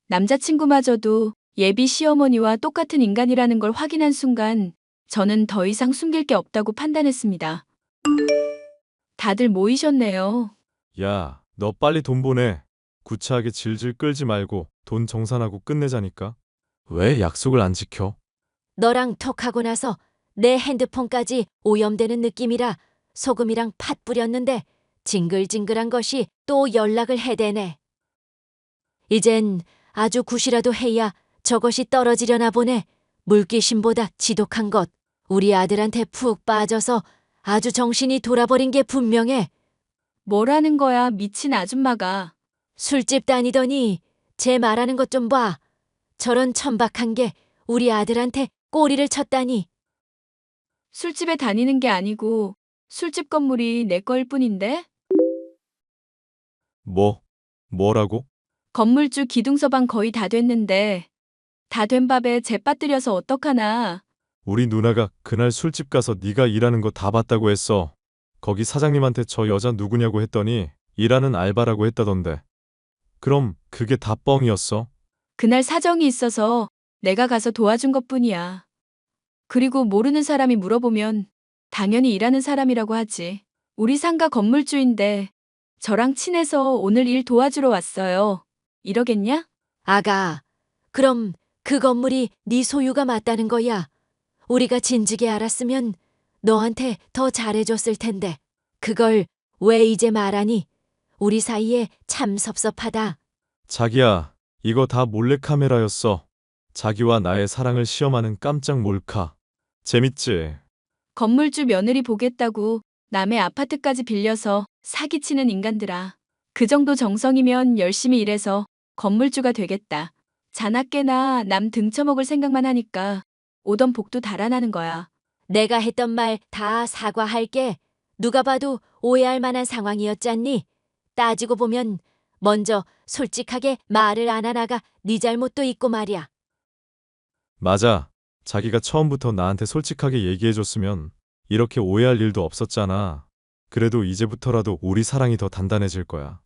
남자친구마저도 예비 시어머니와 똑같은 인간이라는 걸 확인한 순간 저는 더 이상 숨길 게 없다고 판단했습니다. 다들 모이셨네요. 야, 너 빨리 돈 보내. 구차하게 질질 끌지 말고 돈 정산하고 끝내자니까. 왜 약속을 안 지켜? 너랑 톡하고 나서 내 핸드폰까지 오염되는 느낌이라 소금이랑 팥 뿌렸는데 징글징글한 것이 또 연락을 해대네. 이젠 아주 굿이라도 해야 저것이 떨어지려나 보네. 물귀신보다 지독한 것. 우리 아들한테 푹 빠져서 아주 정신이 돌아버린 게 분명해. 뭐라는 거야, 미친 아줌마가. 술집 다니더니 제 말하는 것 좀 봐. 저런 천박한 게 우리 아들한테 꼬리를 쳤다니. 술집에 다니는 게 아니고 술집 건물이 내 거일 뿐인데? 뭐라고? 건물주 기둥서방 거의 다 됐는데 다 된 밥에 재 빠뜨려서 어떡하나. 우리 누나가 그날 술집 가서 네가 일하는 거 다 봤다고 했어. 거기 사장님한테 저 여자 누구냐고 했더니 일하는 알바라고 했다던데. 그럼 그게 다 뻥이었어? 그날 사정이 있어서 내가 가서 도와준 것뿐이야. 그리고 모르는 사람이 물어보면 당연히 일하는 사람이라고 하지. 우리 상가 건물주인데 저랑 친해서 오늘 일 도와주러 왔어요. 이러겠냐? 아가, 그럼 그 건물이 네 소유가 맞다는 거야. 우리가 진즉에 알았으면 너한테 더 잘해줬을 텐데. 그걸 왜 이제 말하니? 우리 사이에 참 섭섭하다. 자기야, 이거 다 몰래카메라였어. 자기와 나의 사랑을 시험하는 깜짝 몰카. 재밌지? 건물주 며느리 보겠다고 남의 아파트까지 빌려서 사기치는 인간들아. 그 정도 정성이면 열심히 일해서 건물주가 되겠다. 자나깨나 남 등쳐먹을 생각만 하니까 오던 복도 달아나는 거야. 내가 했던 말 다 사과할게. 누가 봐도 오해할 만한 상황이었잖니. 따지고 보면 먼저 솔직하게 말을 안 하나가 네 잘못도 있고 말이야. 맞아. 자기가 처음부터 나한테 솔직하게 얘기해줬으면 이렇게 오해할 일도 없었잖아. 그래도 이제부터라도 우리 사랑이 더 단단해질 거야.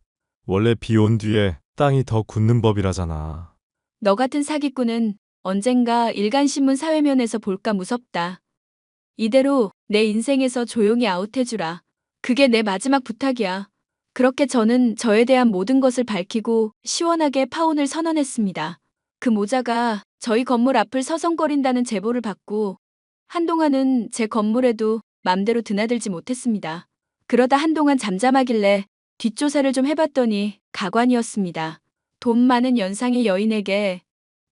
원래 비 온 뒤에 땅이 더 굳는 법이라잖아. 너 같은 사기꾼은 언젠가 일간신문 사회면에서 볼까 무섭다. 이대로 내 인생에서 조용히 아웃해주라. 그게 내 마지막 부탁이야. 그렇게 저는 저에 대한 모든 것을 밝히고 시원하게 파혼을 선언했습니다. 그 모자가 저희 건물 앞을 서성거린다는 제보를 받고 한동안은 제 건물에도 맘대로 드나들지 못했습니다. 그러다 한동안 잠잠하길래 뒷조사를 좀 해봤더니 가관이었습니다. 돈 많은 연상의 여인에게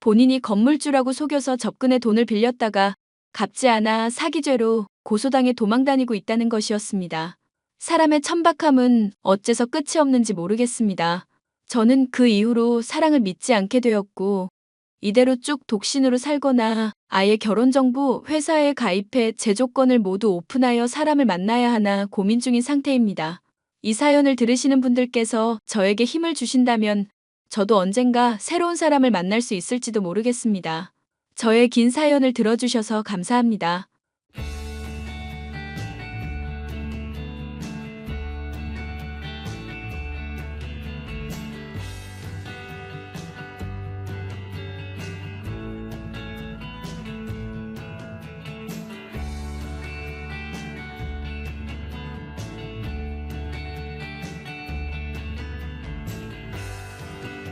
본인이 건물주라고 속여서 접근해 돈을 빌렸다가 갚지 않아 사기죄로 고소당해 도망다니고 있다는 것이었습니다. 사람의 천박함은 어째서 끝이 없는지 모르겠습니다. 저는 그 이후로 사랑을 믿지 않게 되었고 이대로 쭉 독신으로 살거나 아예 결혼정보 회사에 가입해 제 조건을 모두 오픈하여 사람을 만나야 하나 고민 중인 상태입니다. 이 사연을 들으시는 분들께서 저에게 힘을 주신다면 저도 언젠가 새로운 사람을 만날 수 있을지도 모르겠습니다. 저의 긴 사연을 들어주셔서 감사합니다.